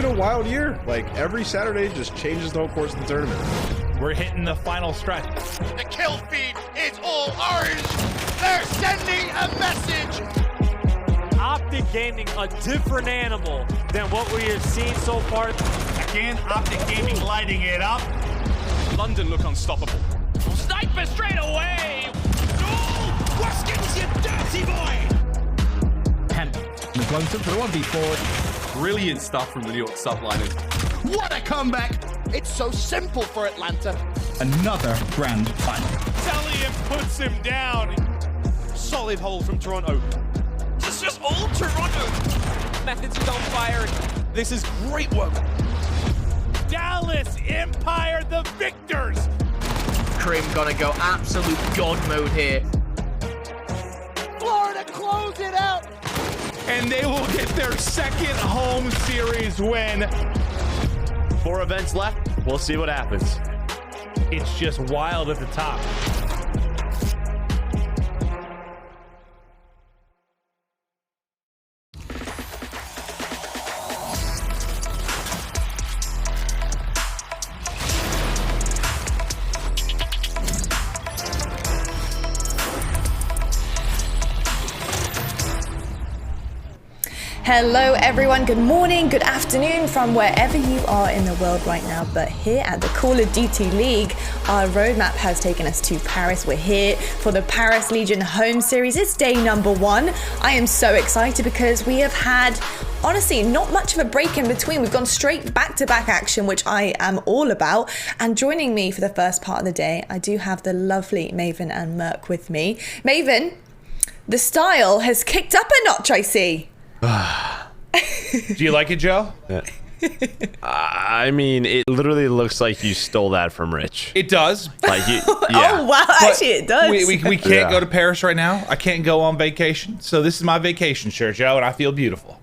a wild year. Like, every Saturday just changes the whole course of the tournament. We're hitting the final stretch. The kill feed is all orange. They're sending a message. OpTic Gaming, a different animal than what we have seen so far. Again, OpTic Gaming lighting it up. London look unstoppable. Sniper straight away. Oh, Waskins, you dirty boy. McClunton for the 1v4. Brilliant stuff from the New York Subliners. What a comeback. It's so simple for Atlanta. Another grand final. Salian puts him down. Solid hold from Toronto. This is just all Toronto. Methods is on fire. This is great work. Dallas Empire, the victors. Krim gonna go absolute god mode here. Florida close it out. And they will get their second home series win. 4 events left. We'll see what happens. It's just wild at the top. Hello everyone, good morning, good afternoon from wherever you are in the world right now. But here at the Call of Duty League, our roadmap has taken us to Paris. We're here for the Paris Legion home series. It's day number 1. I am so excited because we have had, honestly, not much of a break in between. We've gone straight back-to-back action, which I am all about. And joining me for the first part of the day, I do have the lovely Maven and Merc with me. Maven, the style has kicked up a notch, I see. Do you like it, Joe? I mean, it literally looks like you stole that from Rich. It does. Like you, yeah. Oh, wow. Actually, it does. We can't go to Paris right now. I can't go on vacation. So this is my vacation shirt, Joe, and I feel beautiful.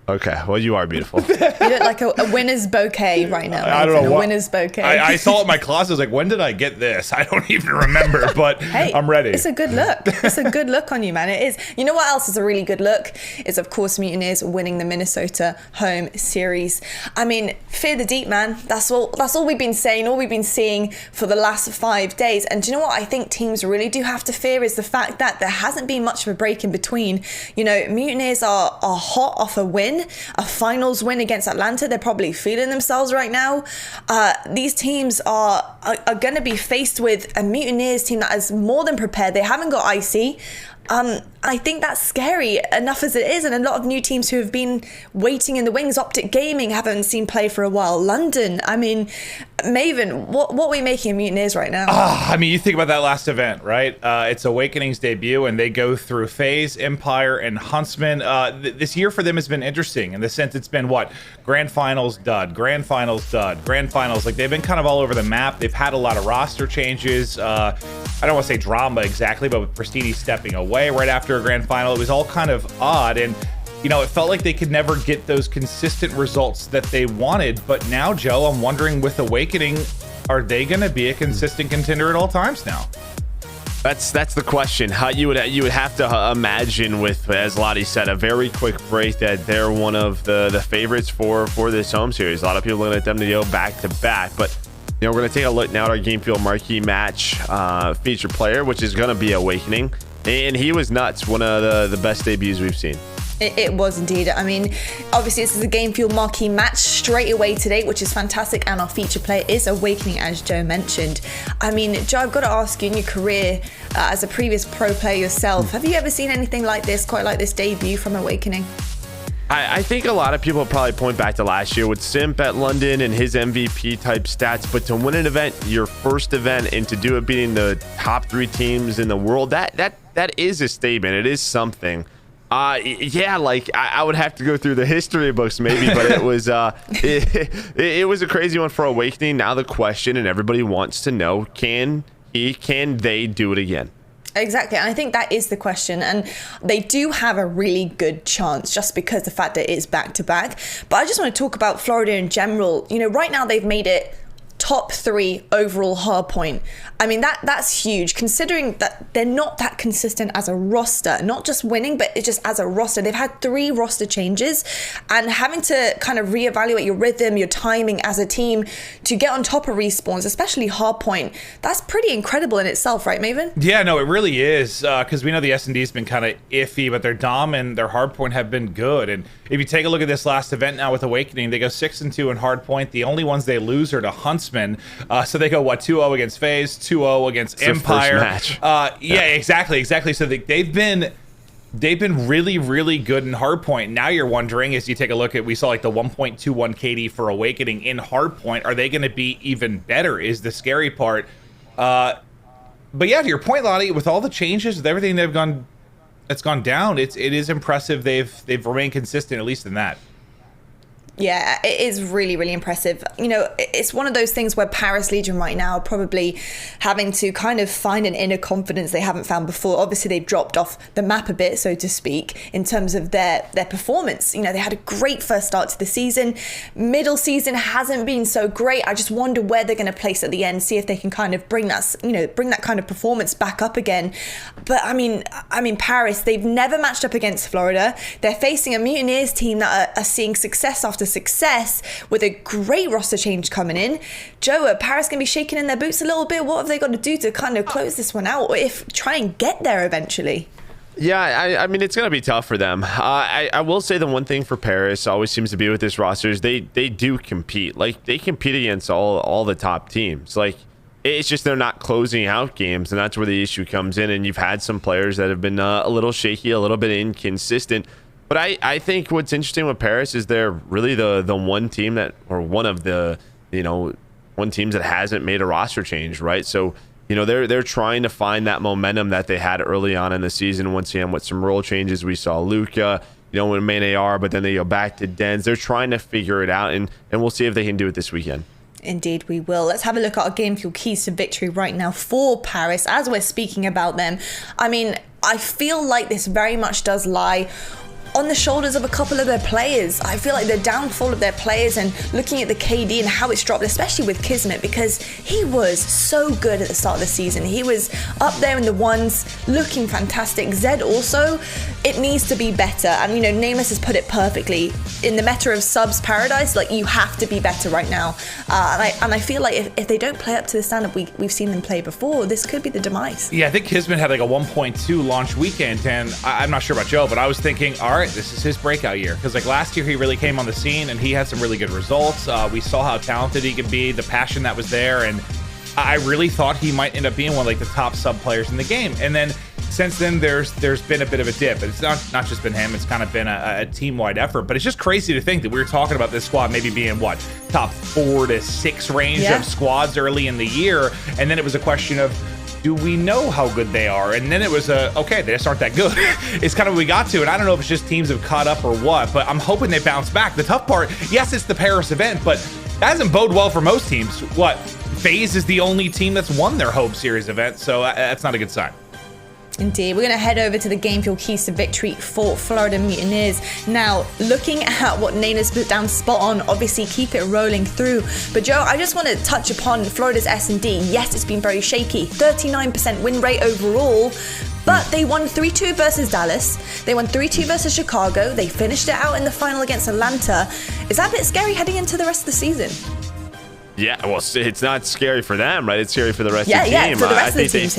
Okay, well, you are beautiful. You look like a winner's bouquet right now. I don't know a what. winner's bouquet. I saw it in my closet. I was like, when did I get this? I don't even remember, but hey, I'm ready. It's a good look. It's a good look on you, man. It is. You know what else is a really good look? It's, of course, Mutineers winning the Minnesota home series. I mean, fear the deep, man. That's all we've been saying, all we've been seeing for the last 5 days. And do you know what I think teams really do have to fear is the fact that there hasn't been much of a break in between. You know, Mutineers are hot off a win, a finals win against Atlanta. They're probably feeling themselves right now. These teams are going to be faced with a Mutineers team that is more than prepared. They haven't got icy. I think that's scary enough as it is, and a lot of new teams who have been waiting in the wings. OpTic Gaming haven't seen play for a while. London, I mean, Maven, what are we making of Mutineers right now? I mean, you think about that last event, right? It's Awakening's debut, and they go through FaZe, Empire, and Huntsman. This year for them has been interesting in the sense it's been what? Grand Finals dud, Grand Finals dud, Grand Finals. Like, they've been kind of all over the map. They've had a lot of roster changes. I don't want to say drama exactly, but with Pristini stepping away right after a grand final, it was all kind of odd. And, you know, it felt like they could never get those consistent results that they wanted. But now, Joe, I'm wondering with Awakening, are they going to be a consistent contender at all times now? That's the question. How you would have to imagine with, as Lottie said, a very quick break that they're one of the favorites for this home series. A lot of people looking at them to go back to back, but you know, we're going to take a look now at our Game Fuel Marquee match featured player, which is going to be Awakening. And he was nuts. One of the best debuts we've seen. It was indeed. I mean, obviously this is a Game Fuel Marquee match straight away today, which is fantastic. And our feature player is Awakening, as Joe mentioned. I mean, Joe, I've got to ask you, in your career as a previous pro player yourself, have you ever seen anything like this, quite like this debut from Awakening? I think a lot of people probably point back to last year with Simp at London and his MVP type stats, but to win an event, your first event, and to do it beating the top 3 teams in the world, that is a statement. It is something. Yeah, like I would have to go through the history books maybe, but it was it was a crazy one for Awakening. Now the question, and everybody wants to know, can they do it again? Exactly, and I think that is the question, and they do have a really good chance just because the fact that it is back to back. But I just want to talk about Florida in general. You know, right now they've made it top 3 overall hardpoint. I mean, that's huge, considering that they're not that consistent as a roster, not just winning, but it's just as a roster. They've had 3 roster changes, and having to kind of reevaluate your rhythm, your timing as a team to get on top of respawns, especially hardpoint. That's pretty incredible in itself, right, Maven? Yeah, no, it really is, because we know the S&D's been kind of iffy, but their dom and their hardpoint have been good. And if you take a look at this last event now with Awakening, they go 6-2 in hardpoint. The only ones they lose are to Huntsman. So they go, what, 2-0 against FaZe, 2-0 against Empire. First match. Yeah, exactly. So they've been really, really good in hardpoint. Now you're wondering, as you take a look at, we saw like the 1.21 KD for Awakening in hardpoint. Are they going to be even better is the scary part. But yeah, to your point, Lottie, with all the changes, with everything that's gone down, it is impressive. They've remained consistent, at least in that. Yeah, it is really, really impressive. You know, it's one of those things where Paris Legion right now are probably having to kind of find an inner confidence they haven't found before. Obviously, they've dropped off the map a bit, so to speak, in terms of their performance. You know, they had a great first start to the season. Middle season hasn't been so great. I just wonder where they're going to place at the end, see if they can kind of bring that kind of performance back up again. But I mean, Paris, they've never matched up against Florida. They're facing a Mutineers team that are seeing success after success with a great roster change coming in. Joe, are Paris going to be shaking in their boots a little bit? What have they got to do to kind of close this one out, or try and get there eventually? Yeah, I mean, it's going to be tough for them. I will say the one thing for Paris always seems to be with this roster is they do compete. Like, they compete against all the top teams. Like, it's just they're not closing out games, and that's where the issue comes in. And you've had some players that have been a little shaky, a little bit inconsistent. But I think what's interesting with Paris is they're really the one team that, or one of the, one teams that hasn't made a roster change, right? So, they're trying to find that momentum that they had early on in the season. Once again, with some role changes, we saw Luca, with main AR, but then they go back to Dens. They're trying to figure it out, and we'll see if they can do it this weekend. Indeed, we will. Let's have a look at our game fuel keys to victory right now for Paris as we're speaking about them. I mean, I feel like this very much does lie on the shoulders of a couple of their players. I feel like the downfall of their players, and looking at the KD and how it's dropped, especially with Kismet, because he was so good at the start of the season. He was up there in the ones, looking fantastic. Zed also, it needs to be better. And Nameless has put it perfectly. In the meta of subs paradise, like, you have to be better right now. And I feel like if they don't play up to the standard we've seen them play before, this could be the demise. Yeah, I think Kismet had like a 1.2 launch weekend, and I'm not sure about Joe, but I was thinking, all right, this is his breakout year, because like last year he really came on the scene and he had some really good results. We saw how talented he could be, the passion that was there, and I really thought he might end up being one of like the top sub players in the game. And then since then there's been a bit of a dip. It's not just been him, it's kind of been a team-wide effort. But it's just crazy to think that we were talking about this squad maybe being what, top 4 to 6 range of squads early in the year, and then it was a question of, do we know how good they are? And then it was okay, they just aren't that good. It's kind of what we got to, and I don't know if it's just teams have caught up or what, but I'm hoping they bounce back. The tough part, yes, it's the Paris event, but that doesn't bode well for most teams. What, FaZe is the only team that's won their Hope Series event, so that's not a good sign. Indeed. We're going to head over to the game fuel keys to victory for Florida Mutineers. Now, looking at what Nana's put down spot on, obviously keep it rolling through. But Joe, I just want to touch upon Florida's S&D. Yes, it's been very shaky. 39% win rate overall. But they won 3-2 versus Dallas. They won 3-2 versus Chicago. They finished it out in the final against Atlanta. Is that a bit scary heading into the rest of the season? Yeah, well, it's not scary for them, right? It's scary for the rest of the team. Yeah, for the rest of the team.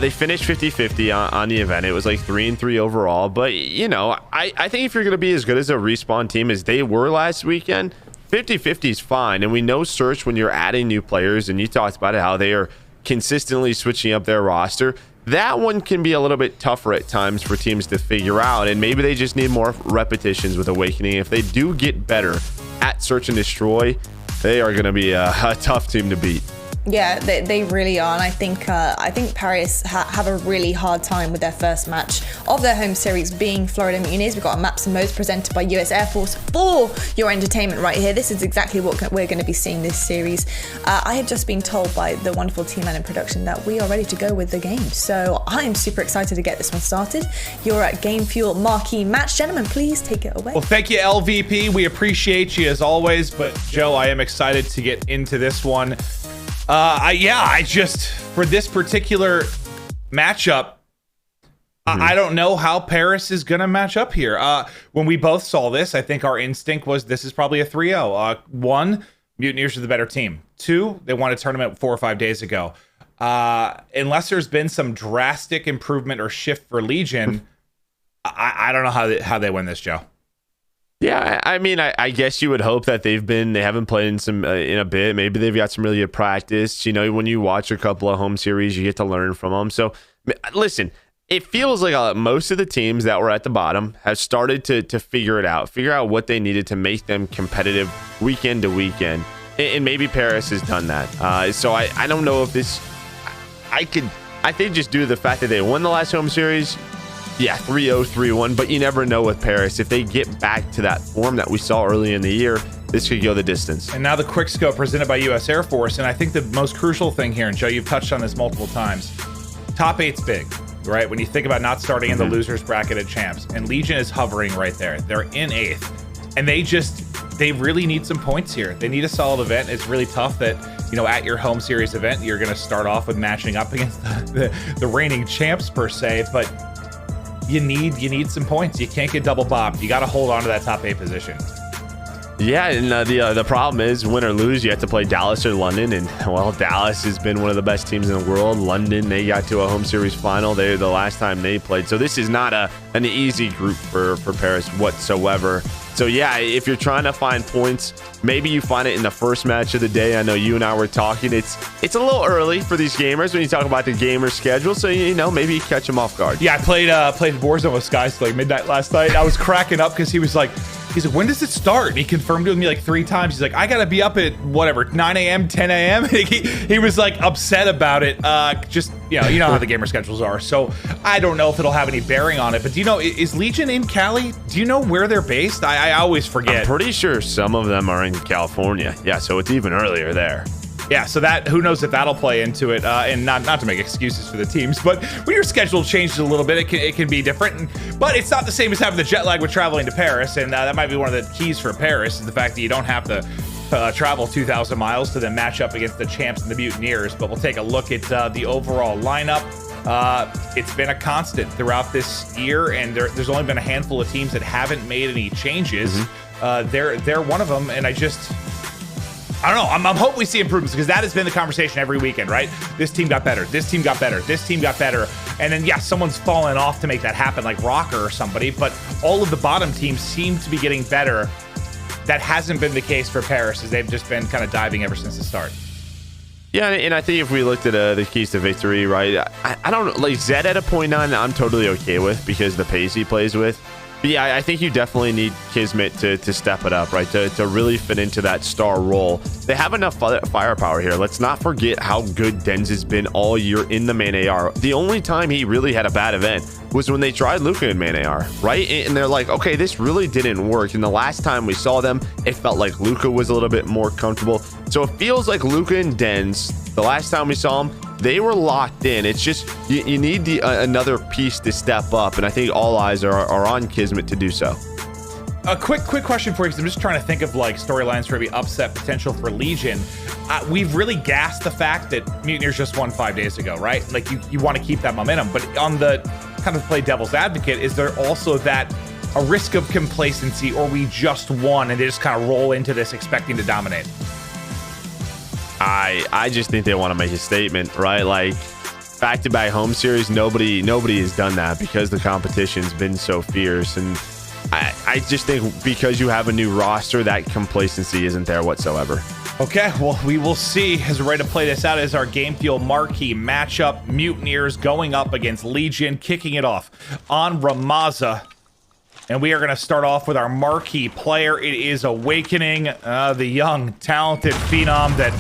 They finished 50-50 on the event. It was like 3-3 overall. But, I think if you're going to be as good as a Respawn team as they were last weekend, 50-50 is fine. And we know Search, when you're adding new players, and you talked about it, how they are consistently switching up their roster, that one can be a little bit tougher at times for teams to figure out. And maybe they just need more repetitions with Awakening. If they do get better at Search and Destroy, they are going to be a tough team to beat. Yeah, they really are, and I think Paris have a really hard time with their first match of their home series being Florida Mutineers. We've got our maps and modes presented by US Air Force for your entertainment right here. This is exactly what we're going to be seeing this series. I have just been told by the wonderful team man in production that we are ready to go with the game, so I'm super excited to get this one started. Your Game Fuel Marquee match, gentlemen, please take it away. Well, thank you, LVP. We appreciate you as always, but Joe, I am excited to get into this one. I just, for this particular matchup, I don't know how Paris is going to match up here. When we both saw this, I think our instinct was this is probably a 3-0. One, Mutineers are the better team. Two, they won a tournament 4 or 5 days ago. Unless there's been some drastic improvement or shift for Legion, I don't know how they win this, Joe. Yeah, I mean, I guess you would hope that they haven't played in a bit. Maybe they've got some really good practice. You know, when you watch a couple of home series, you get to learn from them. So, listen, it feels like most of the teams that were at the bottom have started to figure out what they needed to make them competitive weekend to weekend. And maybe Paris has done that. So I don't know if this, I think just due to the fact that they won the last home series, yeah, 3-0, 3-1, but you never know with Paris. If they get back to that form that we saw early in the year, this could go the distance. And now the quick scope presented by US Air Force, and I think the most crucial thing here, and Joe, you've touched on this multiple times, top 8's big, right? When you think about not starting in the losers bracket at champs, and Legion is hovering right there. They're in 8th, and they really need some points here. They need a solid event. It's really tough that, you know, at your home series event, you're going to start off with matching up against the reigning champs per se, but you need some points. You can't get double bopped. You got to hold on to that top 8 position. Yeah, and the problem is, win or lose, you have to play Dallas or London, and well, Dallas has been one of the best teams in the world. London, they got to a home series final. They the last time they played, so this is not an easy group for Paris whatsoever. So yeah, if you're trying to find points, maybe you find it in the first match of the day. I know you and I were talking. It's a little early for these gamers when you talk about the gamer schedule. So you know, maybe you catch them off guard. Yeah, I played Warzone with Skies till like midnight last night. I was cracking up because he's like, when does it start? And he confirmed it with me like 3 times. He's like, I gotta be up at whatever 9 a.m., 10 a.m. He was like upset about it. Just you know how the gamer schedules are. So I don't know if it'll have any bearing on it. But do you know, is Legion in Cali? Do you know where they're based? I always forget. I'm pretty sure some of them are in California. Yeah, so it's even earlier there. Yeah, so that, who knows if that'll play into it, and not to make excuses for the teams, but when your schedule changes a little bit, it can be different. But it's not the same as having the jet lag with traveling to Paris, and that might be one of the keys for Paris, is the fact that you don't have to travel 2,000 miles to then match up against the champs and the Mutineers. But we'll take a look at the overall lineup. It's been a constant throughout this year, and there's only been a handful of teams that haven't made any changes. They're one of them, and I don't know. I'm hoping we see improvements, because that has been the conversation every weekend, right? This team got better. This team got better. This team got better. And then, yeah, someone's fallen off to make that happen, like Rocker or somebody. But all of the bottom teams seem to be getting better. That hasn't been the case for Paris, as they've just been kind of diving ever since the start. Yeah, and I think if we looked at the keys to victory, right? I don't know. Like Zed at a 0.9, I'm totally okay with, because the pace he plays with. But yeah, I think you definitely need Kismet to step it up, right? To really fit into that star role. They have enough firepower here. Let's not forget how good Denz has been all year in the main AR. The only time he really had a bad event was when they tried Luca in main AR, right? And they're like, okay, this really didn't work. And the last time we saw them, it felt like Luca was a little bit more comfortable. So it feels like Luca and Denz, the last time we saw them, they were locked in. It's just you need another piece to step up, and I think all eyes are on Kismet to do so. A quick question for you, because I'm just trying to think of like storylines for maybe upset potential for Legion. We've really gassed the fact that Mutineers just won 5 days ago, right? Like you want to keep that momentum, but on the kind of play devil's advocate, is there also that a risk of complacency, or we just won and they just kind of roll into this expecting to dominate? I just think they want to make a statement, right? Like back-to-back home series, nobody has done that, because the competition's been so fierce. And I just think because you have a new roster, that complacency isn't there whatsoever. Okay, well, we will see as we're ready to play this out as our Game Fuel Marquee matchup. Mutineers going up against Legion, kicking it off on Ramaza. And we are going to start off with our marquee player. It is Awakening, the young, talented phenom that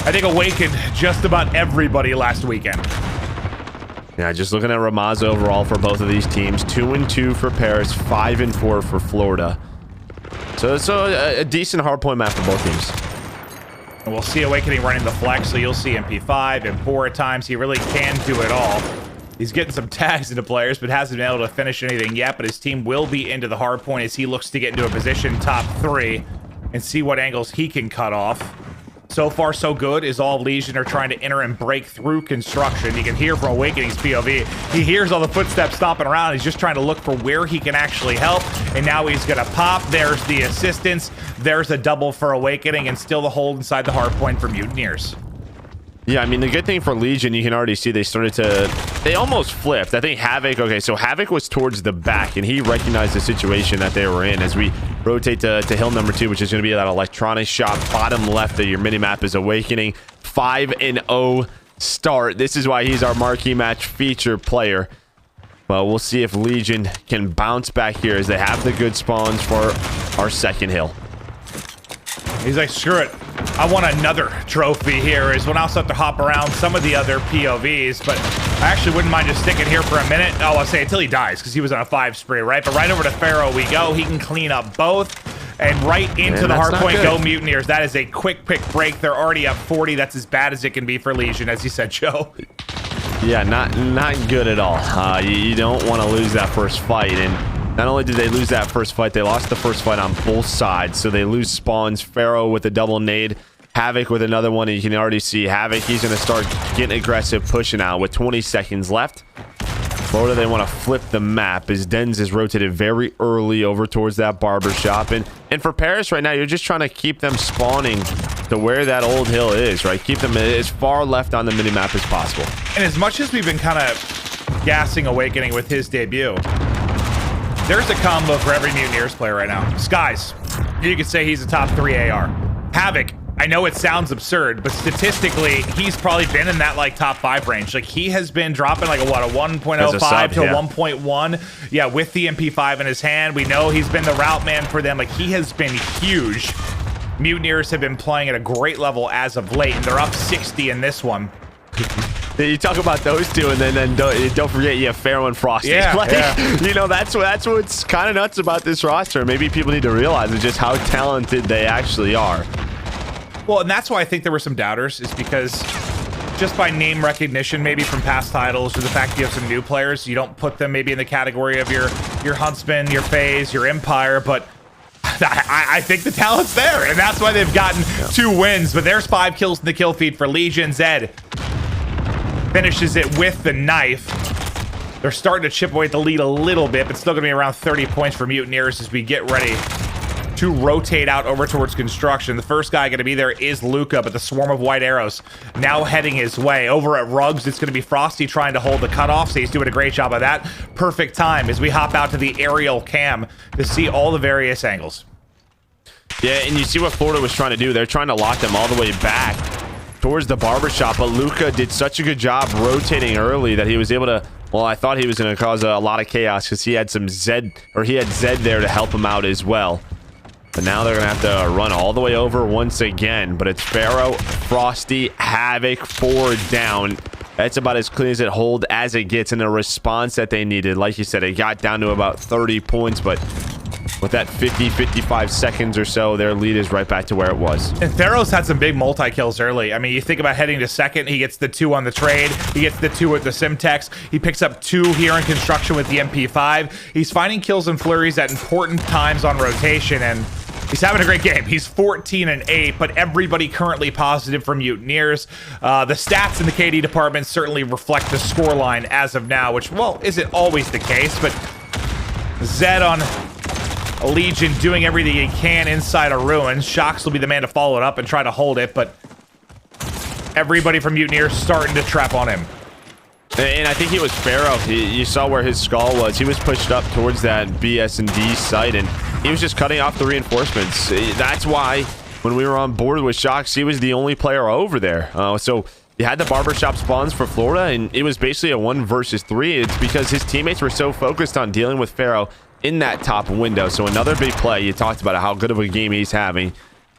I think, awakened just about everybody last weekend. Yeah, just looking at Ramaz overall for both of these teams. 2-2 for Paris, 5-4 for Florida. So it's a decent hardpoint map for both teams. And we'll see Awakening running the flex, so you'll see MP5 and 4 at times. He really can do it all. He's getting some tags into players, but hasn't been able to finish anything yet. But his team will be into the hard point as he looks to get into a position top 3 and see what angles he can cut off. So far, so good, as all Legion are trying to enter and break through construction. You can hear from Awakening's POV. He hears all the footsteps stomping around. He's just trying to look for where he can actually help. And now he's going to pop. There's the assistance. There's a double for Awakening, and still the hold inside the hard point for Mutineers. Yeah, I mean, the good thing for Legion, you can already see they almost flipped. I think Havoc, okay, so Havoc was towards the back, and he recognized the situation that they were in as we rotate to hill number 2, which is going to be that electronic shot. Bottom left of your minimap is Awakening. 5-0 start. This is why he's our marquee match feature player. Well, we'll see if Legion can bounce back here as they have the good spawns for our second hill. He's like, screw it. I want another trophy here. Is when I'll start to hop around some of the other POVs, but I actually wouldn't mind just sticking here for a minute. Oh, I'll say until he dies, because he was on a 5 spree, right? But right over to Pharaoh we go. He can clean up both. And right into the hard point go Mutineers. That is a quick break. They're already up 40. That's as bad as it can be for Legion, as you said, Joe. Yeah, not good at all. You don't want to lose that first fight. And not only did they lose that first fight, they lost the first fight on both sides. So they lose spawns. Pharaoh with a double nade. Havoc with another one. And you can already see Havoc. He's going to start getting aggressive, pushing out with 20 seconds left. Florida, they want to flip the map as Dens is rotated very early over towards that barbershop. And for Paris right now, you're just trying to keep them spawning to where that old hill is, right? Keep them as far left on the minimap as possible. And as much as we've been kind of gassing Awakening with his debut, there's a combo for every Mutineers player right now. Skies, you could say he's a top 3 AR. Havoc, I know it sounds absurd, but statistically, he's probably been in that like top 5 range. Like he has been dropping like a 1.05 to 1.1. Yeah, with the MP5 in his hand. We know he's been the route man for them. Like he has been huge. Mutineers have been playing at a great level as of late, and they're up 60 in this one. You talk about those two, and then don't forget you have Pharaoh and Frosty. Yeah, like, yeah. You know, that's what's kind of nuts about this roster. Maybe people need to realize is just how talented they actually are. Well, and that's why I think there were some doubters, is because just by name recognition, maybe from past titles, or the fact that you have some new players, you don't put them maybe in the category of your Huntsman, your FaZe, your Empire, but I think the talent's there, and that's why they've gotten 2 wins. But there's 5 kills in the kill feed for Legion. Zed finishes it with the knife. They're starting to chip away at the lead a little bit, but still going to be around 30 points for Mutineers as we get ready to rotate out over towards construction. The first guy going to be there is Luca, but the swarm of white arrows now heading his way. Over at Ruggs, it's going to be Frosty trying to hold the cutoff, so he's doing a great job of that. Perfect time as we hop out to the aerial cam to see all the various angles. Yeah, and you see what Florida was trying to do. They're trying to lock them all the way back towards the barbershop, but Luca did such a good job rotating early that he was able to, well, I thought he was going to cause a lot of chaos because he had some Zed there to help him out as well. But now they're going to have to run all the way over once again. But it's Pharaoh, Frosty, Havoc, 4 down. That's about as clean as it hold as it gets in the response that they needed. Like you said, it got down to about 30 points, but with that 55 seconds or so, their lead is right back to where it was. And Pharaoh's had some big multi-kills early. I mean, you think about heading to second, he gets the 2 on the trade, he gets the 2 with the Simtex, he picks up 2 here in construction with the MP5. He's finding kills and flurries at important times on rotation, and he's having a great game. He's 14-8, but everybody currently positive for Mutineers. The stats in the KD department certainly reflect the scoreline as of now, which, well, isn't always the case, but Zed on Legion doing everything he can inside a ruin. Shocks will be the man to follow it up and try to hold it, but everybody from Mutineers starting to trap on him. And I think it was Pharaoh. You saw where his skull was. He was pushed up towards that BS and D site, and he was just cutting off the reinforcements. That's why when we were on board with Shocks, he was the only player over there. So you had the barbershop spawns for Florida, and it was basically a 1 versus 3. It's because his teammates were so focused on dealing with Pharaoh in that top window. So another big play. You talked about how good of a game he's having,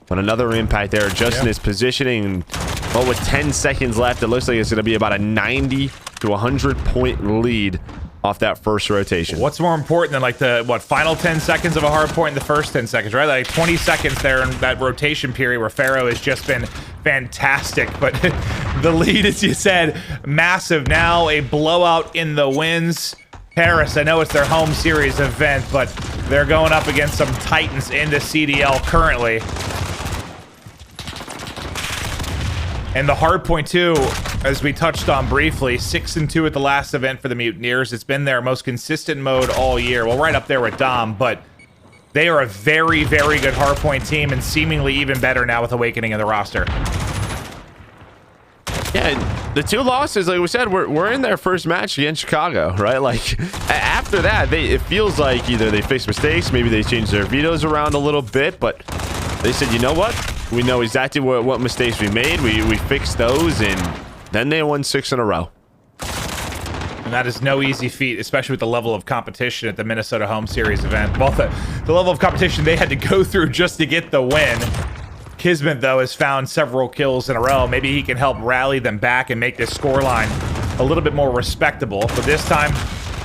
but another impact there just in his positioning. But with 10 seconds left, it looks like it's going to be about a 90 to 100 point lead off that first rotation. What's more important than like the final 10 seconds of a hard point in the first 10 seconds, right? Like 20 seconds there in that rotation period where Pharaoh has just been fantastic. But the lead, as you said, massive now. A blowout in the wins. Paris, I know it's their home series event, but they're going up against some titans in the CDL currently. And the hard point too, as we touched on briefly, 6-2 at the last event for the Mutineers. It's been their most consistent mode all year. Well, right up there with Dom, but they are a very, very good hard point team and seemingly even better now with Awakening in the roster. Yeah, the 2 losses, like we said, we're in their first match against Chicago, right? Like after that, it feels like either they fixed mistakes, maybe they changed their vetoes around a little bit, but they said, you know what? We know exactly what mistakes we made. We fixed those, and then they won 6 in a row. And that is no easy feat, especially with the level of competition at the Minnesota home series event. Well, the level of competition they had to go through just to get the win. Kismet, though, has found several kills in a row. Maybe he can help rally them back and make this scoreline a little bit more respectable. But this time,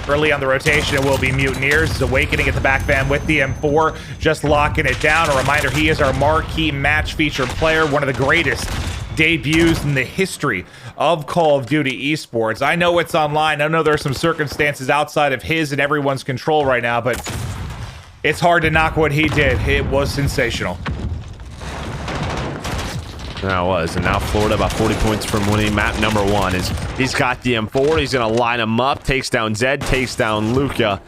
early on the rotation, it will be Mutineers. Awakening at the back van with the M4, just locking it down. A reminder, he is our marquee match featured player, one of the greatest debuts in the history of Call of Duty esports. I know it's online. I know there are some circumstances outside of his and everyone's control right now, but it's hard to knock what he did. It was sensational. That was, and now Florida about 40 points from winning map number 1. He's got the M4. He's going to line him up, takes down Zed, takes down Luca.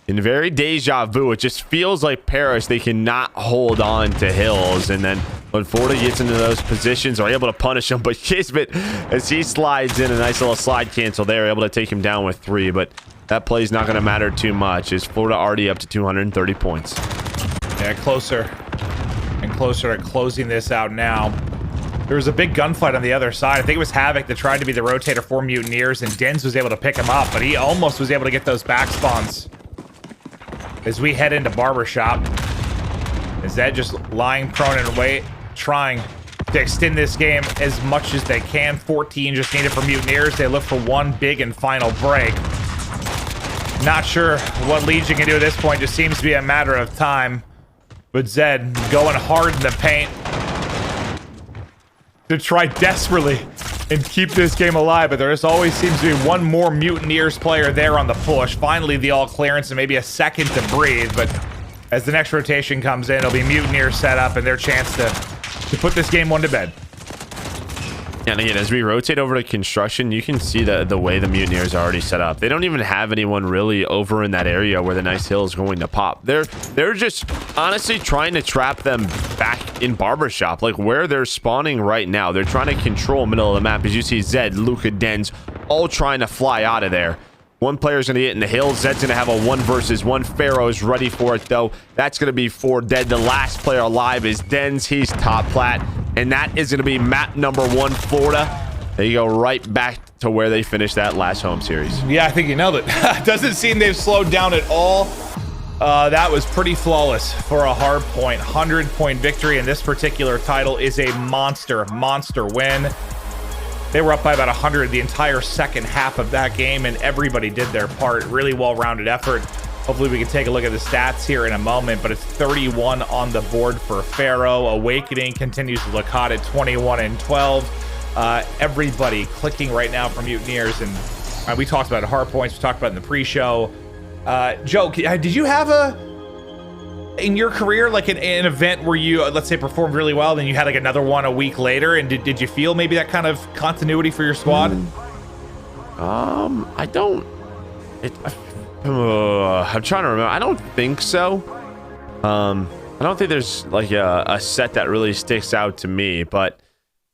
In very deja vu, it just feels like Paris, they cannot hold on to hills, and then when Florida gets into those positions, are able to punish him. But Kismet, as he slides in, a nice little slide cancel there, able to take him down with 3, but that play's not going to matter too much, as Florida already up to 230 points. Yeah, closer and closer to closing this out now. There was a big gunfight on the other side. I think it was Havoc that tried to be the rotator for Mutineers, and Dens was able to pick him up, but he almost was able to get those back spawns. As we head into Barbershop, is that just lying prone and wait, trying to extend this game as much as they can. 14 just needed for Mutineers. They look for one big and final break. Not sure what Legion can do at this point. Just seems to be a matter of time. But Zed going hard in the paint to try desperately and keep this game alive, but there just always seems to be one more Mutineers player there on the push. Finally, the all clearance and maybe a second to breathe, but as the next rotation comes in, it'll be Mutineers set up and their chance to put this game one to bed. And again, as we rotate over to construction, you can see the way the Mutineers are already set up. They don't even have anyone really over in that area where the nice hill is going to pop. They're just honestly trying to trap them back in Barbershop, like where they're spawning right now. They're trying to control middle of the map. As you see, Zed, Luca, Dens, all trying to fly out of there. One player's going to get in the hill. Zed's going to have a 1 versus 1. Pharaoh's ready for it, though. That's going to be 4 dead. The last player alive is Dens. He's top plat. And that is going to be map number 1, Florida. They go right back to where they finished that last home series. Yeah, I think you nailed it. Doesn't seem they've slowed down at all. That was pretty flawless for a hard point. 100-point victory in this particular title is a monster win. They were up by about 100 the entire second half of that game, and everybody did their part. Really well-rounded effort. Hopefully we can take a look at the stats here in a moment, but it's 31 on the board for Pharaoh. Awakening continues to look hot at 21 and 12. Everybody clicking right now for Mutineers, and we talked about hard points. We talked about it in the pre-show. Joe, did you have in your career like an event where you, let's say, performed really well, then you had like another one a week later, and did you feel maybe that kind of continuity for your squad? I don't. I'm trying to remember. I don't think so. I don't think there's like a set that really sticks out to me, but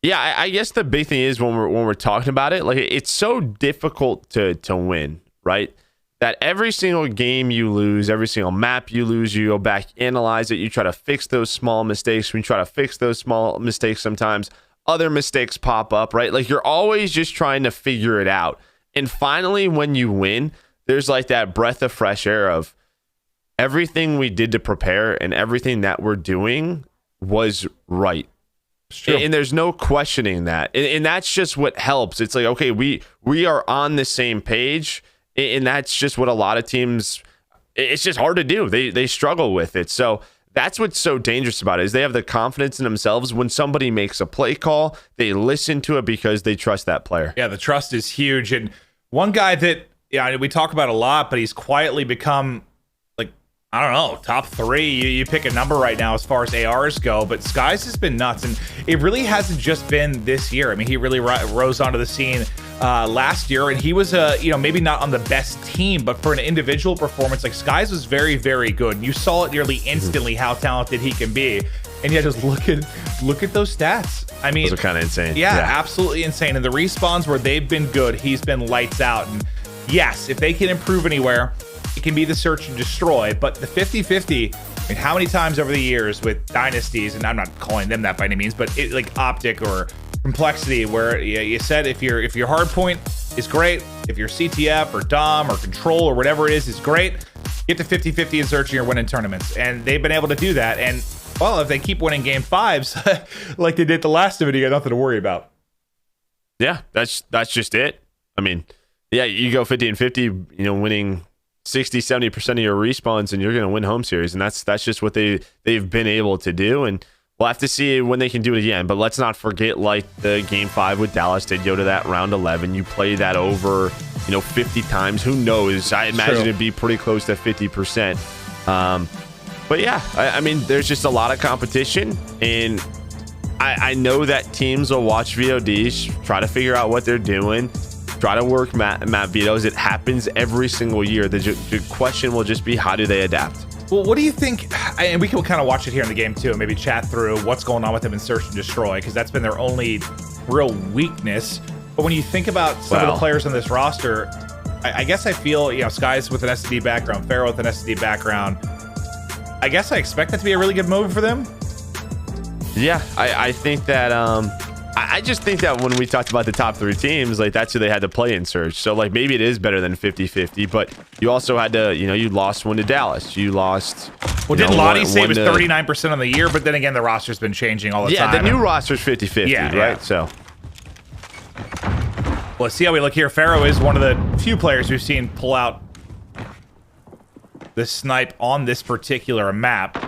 yeah, I guess the big thing is when we're talking about it, like it's so difficult to win, right? That every single game you lose, every single map you lose, you go back, analyze it, you try to fix those small mistakes. When you try to fix those small mistakes, sometimes other mistakes pop up, right? Like you're always just trying to figure it out. And finally, when you win, there's like that breath of fresh air of everything we did to prepare and everything that we're doing was right. And there's no questioning that. And that's just what helps. It's like, okay, we are on the same page. And that's just what a lot of teams, it's just hard to do. They struggle with it. So that's what's so dangerous about it, is they have the confidence in themselves. When somebody makes a play call, they listen to it because they trust that player. Yeah, the trust is huge. And one guy that we talk about a lot, but he's quietly become, like, I don't know, top 3. You pick a number right now as far as ARs go, but Skies has been nuts. And it really hasn't just been this year. I mean, he really rose onto the scene last year, and he was maybe not on the best team, but for an individual performance, like, Skies was very, very good. And you saw it nearly instantly how talented he can be. And yeah, just look at those stats. I mean, those are kind of insane. Yeah, absolutely insane. And the respawns where they've been good, he's been lights out. And yes, if they can improve anywhere, it can be the search and destroy. But the 50-50, I mean, how many times over the years with dynasties, and I'm not calling them that by any means, but like OpTic or Complexity, where you said if your hard point is great, if your CTF or Dom or Control or whatever it is great, get to 50-50 in search and you're winning tournaments. And they've been able to do that. And well, if they keep winning game 5s like they did the last of it, you got nothing to worry about. Yeah, that's just it. I mean, yeah, you go 50 and 50, winning 60-70% of your respawns, and you're going to win home series. And that's just what they've been able to do. And we'll have to see when they can do it again. But let's not forget, like, the game 5 with Dallas did go to that round 11. You play that over, 50 times. Who knows? I imagine it'd be pretty close to 50%. But yeah, I mean, there's just a lot of competition, and I know that teams will watch VODs, try to figure out what they're doing, try to work map vetoes. It happens every single year. The question will just be, how do they adapt? Well, what do you think? And we can kind of watch it here in the game too, and maybe chat through what's going on with them in Search and Destroy, because that's been their only real weakness. But when you think about some of the players on this roster, I guess I feel, Skies with an SD background, Pharaoh with an SD background, I guess I expect that to be a really good move for them. Yeah, I think that I just think that when we talked about the top 3 teams, like, that's who they had to play in Surge. So, like, maybe it is better than 50-50, but you also had to, you lost one to Dallas. You lost. Well, didn't Lottie say it was 39% on the year? But then again, the roster's been changing all the time. Yeah, the new roster's 50-50, right? So. Well, let's see how we look here. Pharaoh is one of the few players we've seen pull out the snipe on this particular map.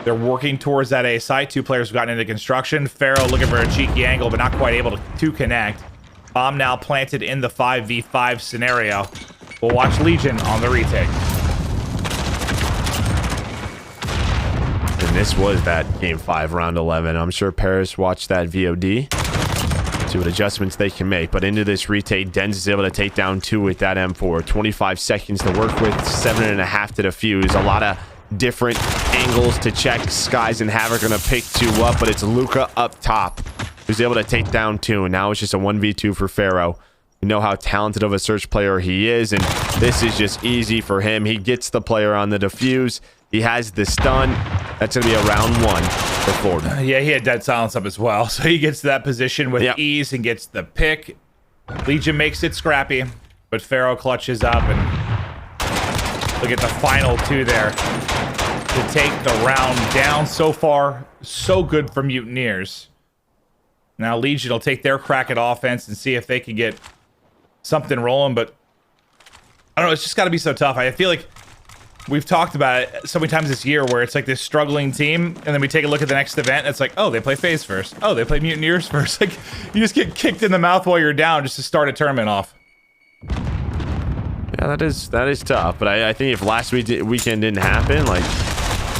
They're working towards that A site. 2 players have gotten into construction. Pharaoh looking for a cheeky angle, but not quite able to connect. Bomb now planted in the 5v5 scenario. We'll watch Legion on the retake. And this was that game 5, round 11. I'm sure Paris watched that VOD. See what adjustments they can make. But into this retake, Denz is able to take down 2 with that M4. 25 seconds to work with, 7.5 to defuse. A lot of different angles to check. Skies and Havoc are going to pick 2 up, but it's Luca up top who's able to take down 2. And now it's just a 1v2 for Pharaoh. We know how talented of a search player he is, and this is just easy for him. He gets the player on the defuse. He has the stun. That's going to be a round 1 for Florida. Yeah, he had dead silence up as well. So he gets to that position with ease and gets the pick. Legion makes it scrappy, but Pharaoh clutches up, and look at the final 2 there to take the round down. So far, so good for Mutineers. Now Legion will take their crack at offense and see if they can get something rolling, but I don't know, it's just got to be so tough. I feel like we've talked about it so many times this year where it's like this struggling team, and then we take a look at the next event, and it's like, oh, they play FaZe first. Oh, they play Mutineers first. Like, you just get kicked in the mouth while you're down just to start a tournament off. Yeah, that is tough. But I think if last weekend didn't happen, like,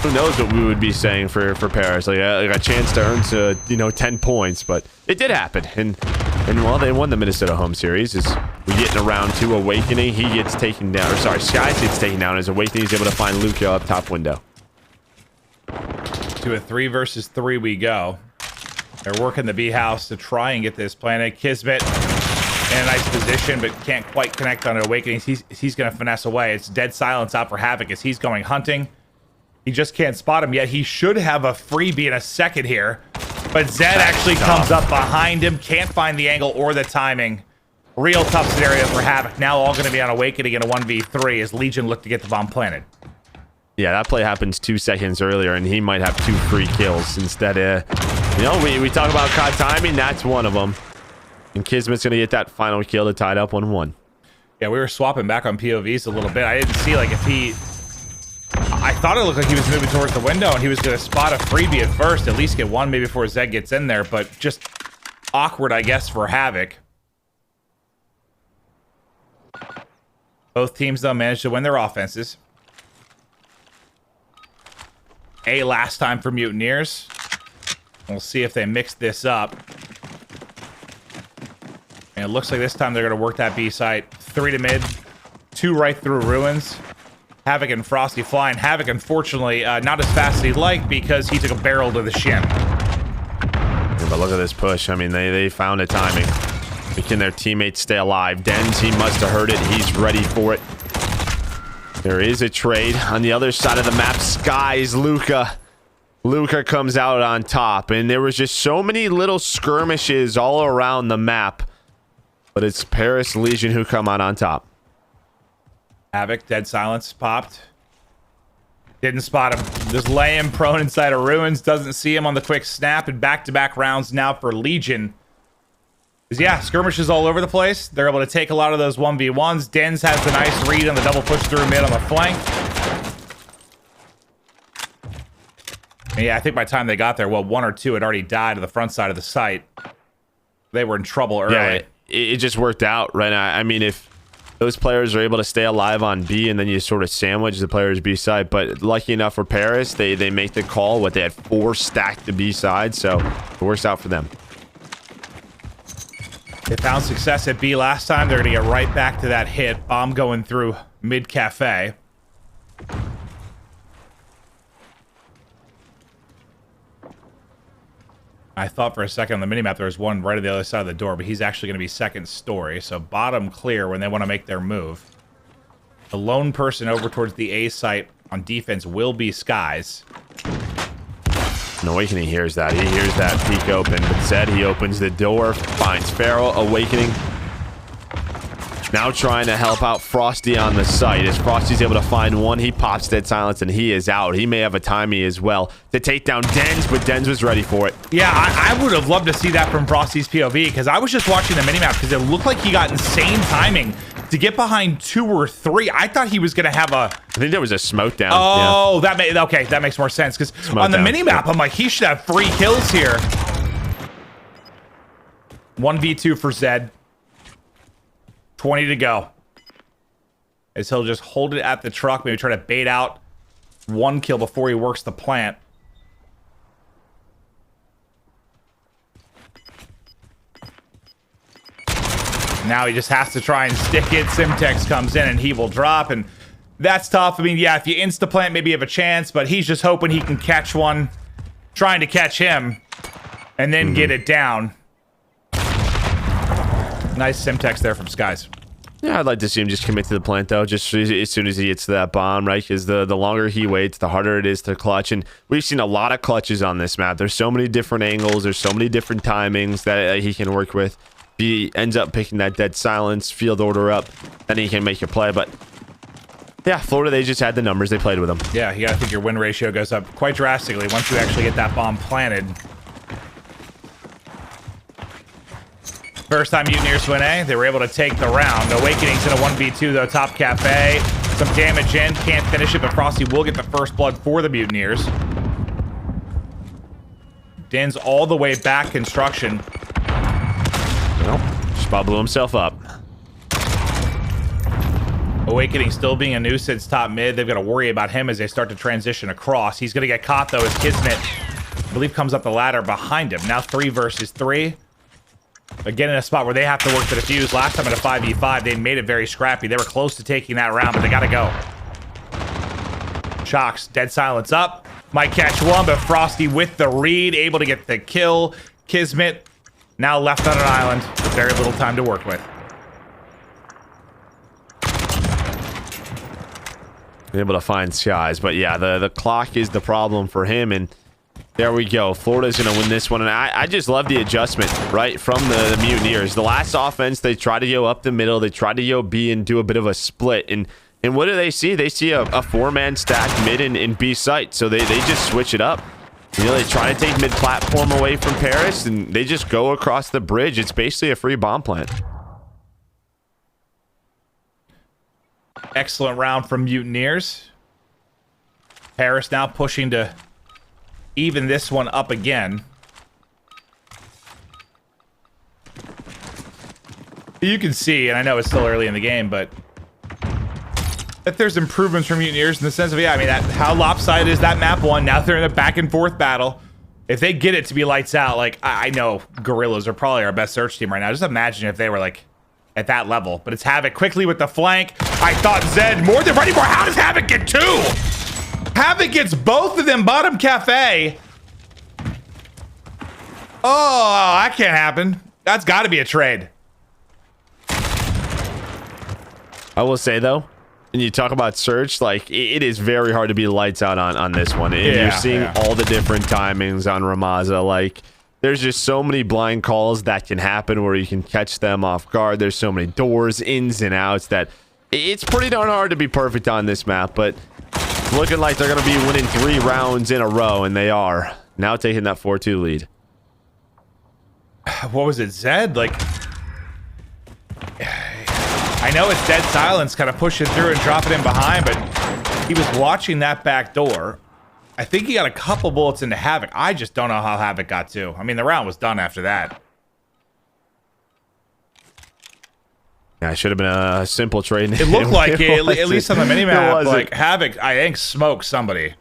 who knows what we would be saying for Paris? Like a chance to earn 10 points, but it did happen, and well, they won the Minnesota home series. As we get in a round 2, Awakening, he gets taken down, or sorry, Skies gets taken down as Awakening is able to find Luca up top window. To a 3 versus 3 we go. They're working the B house to try and get this planted. Kismet in a nice position, but can't quite connect on Awakening. He's going to finesse away. It's dead silence out for Havoc as he's going hunting. He just can't spot him yet. He should have a freebie in a second here, but Zed actually comes up behind him. Can't find the angle or the timing. Real tough scenario for Havoc. Now all going to be on Awakening in a 1v3 as Legion look to get the bomb planted. Yeah, that play happens 2 seconds earlier, and he might have 2 free kills instead of You know, we talk about COD timing. That's one of them. And Kismet's going to get that final kill to tie it up 1-1. Yeah, we were swapping back on POVs a little bit. I didn't see, like, if he... I thought it looked like he was moving towards the window and he was going to spot a freebie at first, at least get one maybe before Zed gets in there, but just awkward, I guess, for Havoc. Both teams, though, managed to win their offenses. A last time for Mutineers. We'll see if they mix this up. And it looks like this time they're going to work that B site. 3 to mid, 2 right through ruins. Havoc and Frosty flying. Havoc, unfortunately, not as fast as he'd like because he took a barrel to the shin. Yeah, but look at this push. I mean, they found a timing. Can their teammates stay alive? Dens, he must have heard it. He's ready for it. There is a trade on the other side of the map. Skies, Luca. Luca comes out on top, and there was just so many little skirmishes all around the map. But it's Paris Legion who come out on top. Havoc, dead silence, popped. Didn't spot him. Just lay him prone inside of ruins. Doesn't see him on the quick snap, and back-to-back rounds now for Legion. Yeah, skirmishes all over the place. They're able to take a lot of those 1v1s. Dens has the nice read on the double push through mid on the flank. And yeah, I think by the time they got there, well, 1 or 2 had already died to the front side of the site. They were in trouble early. Yeah, it just worked out, right? I mean, if those players are able to stay alive on B and then you sort of sandwich the players B side, but lucky enough for Paris, they make the call. They had 4 stacked to B side, so it works out for them. They found success at B last time. They're going to get right back to that hit. Bomb going through mid-cafe. I thought for a second on the minimap there was one right at the other side of the door, but he's actually going to be second story. So bottom clear when they want to make their move. The lone person over towards the A site on defense will be Skies. And Awakening hears that. He hears that peek open. But Zed, he opens the door, finds Pharaoh. Awakening now trying to help out Frosty on the site. As Frosty's able to find one, he pops dead silence and he is out. He may have a timing as well to take down Dens, but Dens was ready for it. Yeah, I would have loved to see that from Frosty's POV because I was just watching the minimap because it looked like he got insane timing to get behind 2 or 3. I thought he was going to have a... I think there was a smoke down. Oh, yeah. Okay, that makes more sense because on the minimap, I'm like, he should have 3 kills here. 1v2 for Zed. 20 to go. As he'll just hold it at the truck, maybe try to bait out 1 kill before he works the plant. Now he just has to try and stick it. Simtex comes in and he will drop, and that's tough. I mean, yeah, if you insta-plant, maybe you have a chance, but he's just hoping he can catch one, trying to catch him, and then get it down. Nice Simtex there from Skies. Yeah, I'd like to see him just commit to the plant, though, just as soon as he gets to that bomb, right? Because the longer he waits, the harder it is to clutch. And we've seen a lot of clutches on this map. There's so many different angles. There's so many different timings that he can work with. If he ends up picking that dead silence, field order up, then he can make a play. But yeah, Florida, they just had the numbers. They played with them. Yeah, you got to think your win ratio goes up quite drastically once you actually get that bomb planted. First time Mutineers win A, they were able to take the round. Awakening's in a 1v2 though, top cafe. Some damage in, can't finish it, but Frosty will get the first blood for the Mutineers. Den's all the way back construction. Well, just about blew himself up. Awakening still being a nuisance top mid. They've got to worry about him as they start to transition across. He's going to get caught though as Kismet, I believe, comes up the ladder behind him. Now 3 versus 3. Again, in a spot where they have to work the defuse. Last time in a 5v5, they made it very scrappy. They were close to taking that round, but they got to go. Shocks, dead silence up. Might catch one, but Frosty with the read, able to get the kill. Kismet now left on an island with very little time to work with. Able to find Skies, but yeah, the clock is the problem for him, and there we go. Florida's going to win this one, and I just love the adjustment, right, from the Mutineers. The last offense, they tried to go up the middle. They tried to go B and do a bit of a split, and what do they see? They see a 4-man stack mid and B site, so they just switch it up. You know, they try to take mid-platform away from Paris, and they just go across the bridge. It's basically a free bomb plant. Excellent round from Mutineers. Paris now pushing to even this one up again. You can see, and I know it's still early in the game, but that there's improvements from Mutineers in the sense of, yeah, I mean, that how lopsided is that map one? Now they're in a back and forth battle. If they get it to be lights out, like, I know Gorillas are probably our best search team right now. Just imagine if they were, like, at that level. But it's Havoc quickly with the flank. I thought Zed more than ready for. How does Havoc get two? Havoc gets both of them bottom cafe. Oh, that can't happen. That's got to be a trade. I will say, though, when you talk about search, like, it is very hard to be lights out on this one. And you're seeing all the different timings on Ramaza. Like, there's just so many blind calls that can happen where you can catch them off guard. There's so many doors, ins and outs, that it's pretty darn hard to be perfect on this map. But looking like they're going to be winning 3 rounds in a row, and they are. Now taking that 4-2 lead. What was it, Zed? Like, I know it's dead silence kind of pushing through and dropping in behind, but he was watching that back door. I think he got a couple bullets into Havoc. I just don't know how Havoc got two. I mean, the round was done after that. Yeah, it should have been a simple trade. It looked like it, at least on the minimap. Like, Havoc, I think, smoked somebody.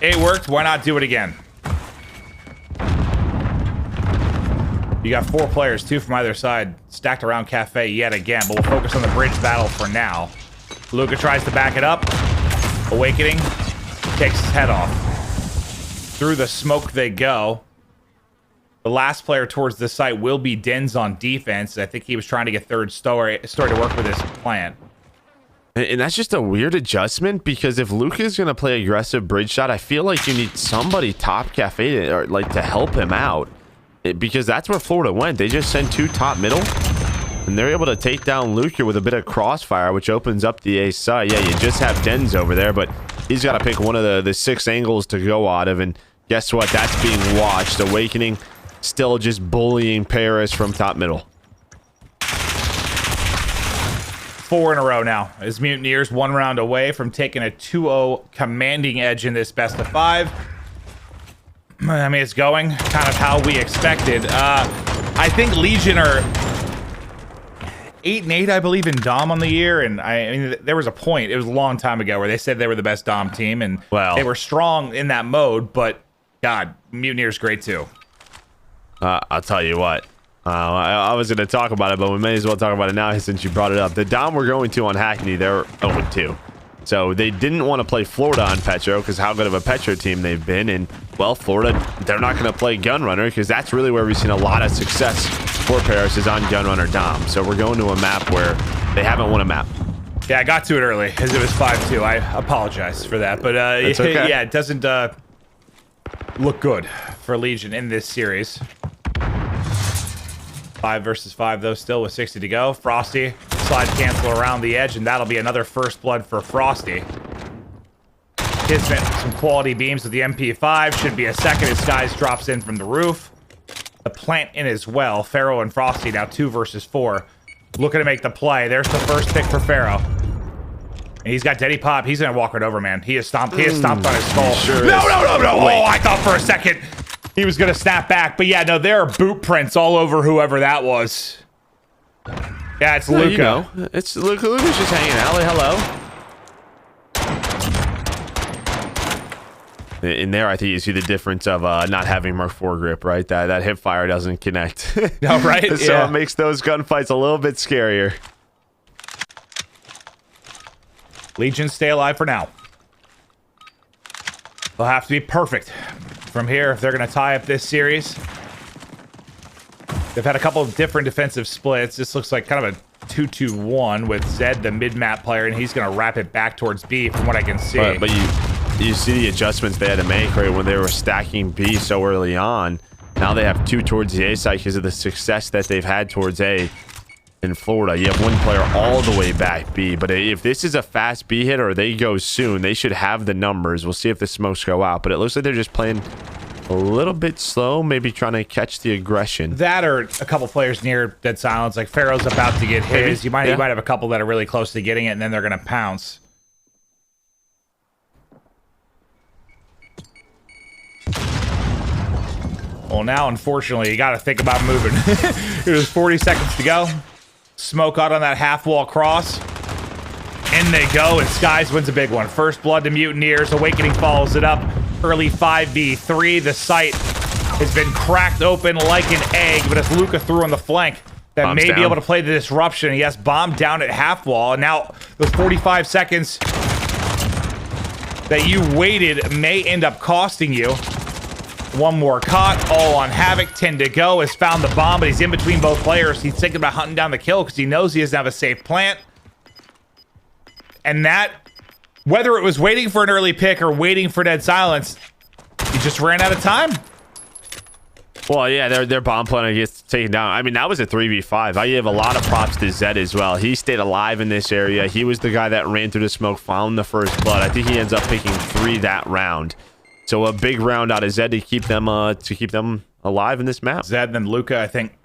It worked. Why not do it again? You got 4 players, 2 from either side, stacked around Cafe yet again, but we'll focus on the bridge battle for now. Luca tries to back it up. Awakening takes his head off. Through the smoke they go. The last player towards the site will be Dens on defense. I think he was trying to get third story to work with his plant. And that's just a weird adjustment, because if Luca is going to play aggressive bridge shot, I feel like you need somebody top Cafe to help him out. Because that's where Florida went. They just sent 2 top middle, and they're able to take down Luke here with a bit of crossfire, which opens up the A side. Yeah, you just have Dens over there, but he's got to pick one of the 6 angles to go out of, and guess what? That's being watched. Awakening still just bullying Paris from top middle. 4 in a row now, as Mutineers 1 round away from taking a 2-0 commanding edge in this best of 5. I mean, it's going kind of how we expected. I think Legion are 8-8, I believe, in Dom on the year. And I mean, there was a point, it was a long time ago, where they said they were the best Dom team. And they were strong in that mode. But, God, Mutineers great, too. I'll tell you what. I was going to talk about it, but we may as well talk about it now since you brought it up. The Dom we're going to on Hackney, they're 0-2. So they didn't want to play Florida on Petro because how good of a Petro team they've been. And, well, Florida, they're not going to play Gunrunner because that's really where we've seen a lot of success for Paris is on Gunrunner Dom. So we're going to a map where they haven't won a map. Yeah, I got to it early because it was 5-2. I apologize for that. But, okay. Yeah, it doesn't look good for Legion in this series. 5 versus 5, though, still with 60 to go. Frosty, slide cancel around the edge, and that'll be another first blood for Frosty. Kismet, some quality beams with the MP5. Should be a second as Skies drops in from the roof. The plant in as well. Pharaoh and Frosty now 2 versus 4. Looking to make the play. There's the first pick for Pharaoh. And he's got Deddy Pop. He's going to walk it over, man. He has stomped on his skull. Sure no. Wait. Oh, I thought for a second he was going to snap back. But yeah, no, there are boot prints all over whoever that was. Yeah, it's Luca. You know, it's Luca. Luca's just hanging out. Hello. In there, I think you see the difference of not having Mark IV grip, right? That hip fire doesn't connect. No, right? So it makes those gunfights a little bit scarier. Legion stay alive for now. They'll have to be perfect from here if they're going to tie up this series. They've had a couple of different defensive splits. This looks like kind of a 2-2-1 with Zed, the mid-map player, and he's going to wrap it back towards B from what I can see. But you see the adjustments they had to make, right, when they were stacking B so early on. Now they have 2 towards the A side because of the success that they've had towards A. in Florida. You have one player all the way back B. But if this is a fast B hit or they go soon, they should have the numbers. We'll see if the smokes go out. But it looks like they're just playing a little bit slow, maybe trying to catch the aggression. That or a couple players near dead silence. Like Pharaoh's about to get his. You might have a couple that are really close to getting it, and then they're going to pounce. Well, now, unfortunately, you got to think about moving. There's 40 seconds to go. Smoke out on that half-wall cross. In they go, and Skies wins a big one. First blood to Mutineers. Awakening follows it up. Early 5v3. The site has been cracked open like an egg, but it's Luca through on the flank that Bombs may down. be able to play the disruption. He has bombed down at half-wall, and now those 45 seconds that you waited may end up costing you. One more caught, all on Havoc. 10 to go. Has found the bomb, but he's in between both players. He's thinking about hunting down the kill because he knows he doesn't have a safe plant. And that, whether it was waiting for an early pick or waiting for dead silence, he just ran out of time. Well, yeah, their bomb planner gets taken down. I mean, that was a 3v5. I give a lot of props to Zed as well. He stayed alive in this area. He was the guy that ran through the smoke, found the first blood. I think he ends up picking 3 that round. So a big round out of Zed to keep them alive in this map. Zed and then Luca, I think,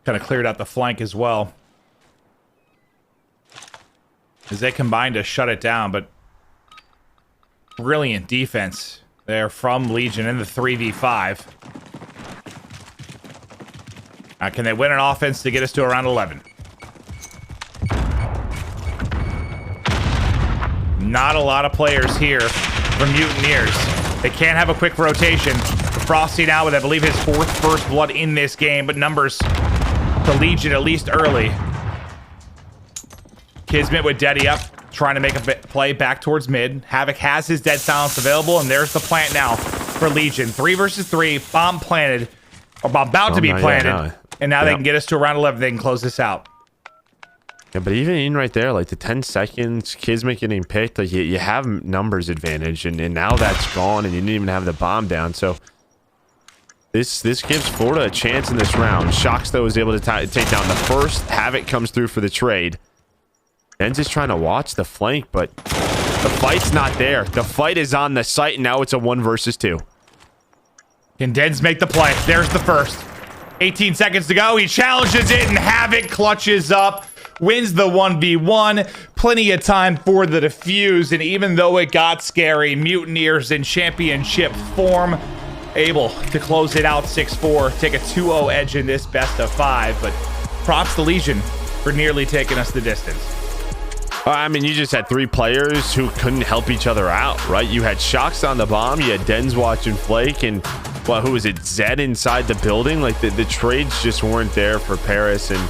kind of cleared out the flank as well. As they combined to shut it down, but brilliant defense there from Legion in the 3v5. Now, can they win an offense to get us to around 11? Not a lot of players here from Mutineers. They can't have a quick rotation. Frosty now with, I believe, his 4th first blood in this game, but numbers to Legion at least early. Kismet with Deddy up, trying to make a play back towards mid. Havoc has his dead silence available, and there's the plant now for Legion. 3 versus 3, bomb planted, or about to be planted, and now they can get us to around 11. They can close this out. Yeah, but even in right there, like the 10 seconds, Kismet getting picked, like you have numbers advantage, and now that's gone, and you didn't even have the bomb down. So this gives Florida a chance in this round. Shocks, though, is able to take down the first. Havoc comes through for the trade. Den's just trying to watch the flank, but the fight's not there. The fight is on the site, and now it's a 1 versus 2. Can Dens make the play? There's the first. 18 seconds to go. He challenges it, and Havoc clutches up. Wins the 1v1. Plenty of time for the defuse, and even though it got scary, Mutineers in championship form, able to close it out 6-4, take a 2-0 edge in this best of 5, but props to Legion for nearly taking us the distance. I mean, you just had 3 players who couldn't help each other out, right? You had Shocks on the bomb, you had Dens watching Flake, and, well, who was it, Zed inside the building? Like, the trades just weren't there for Paris, and,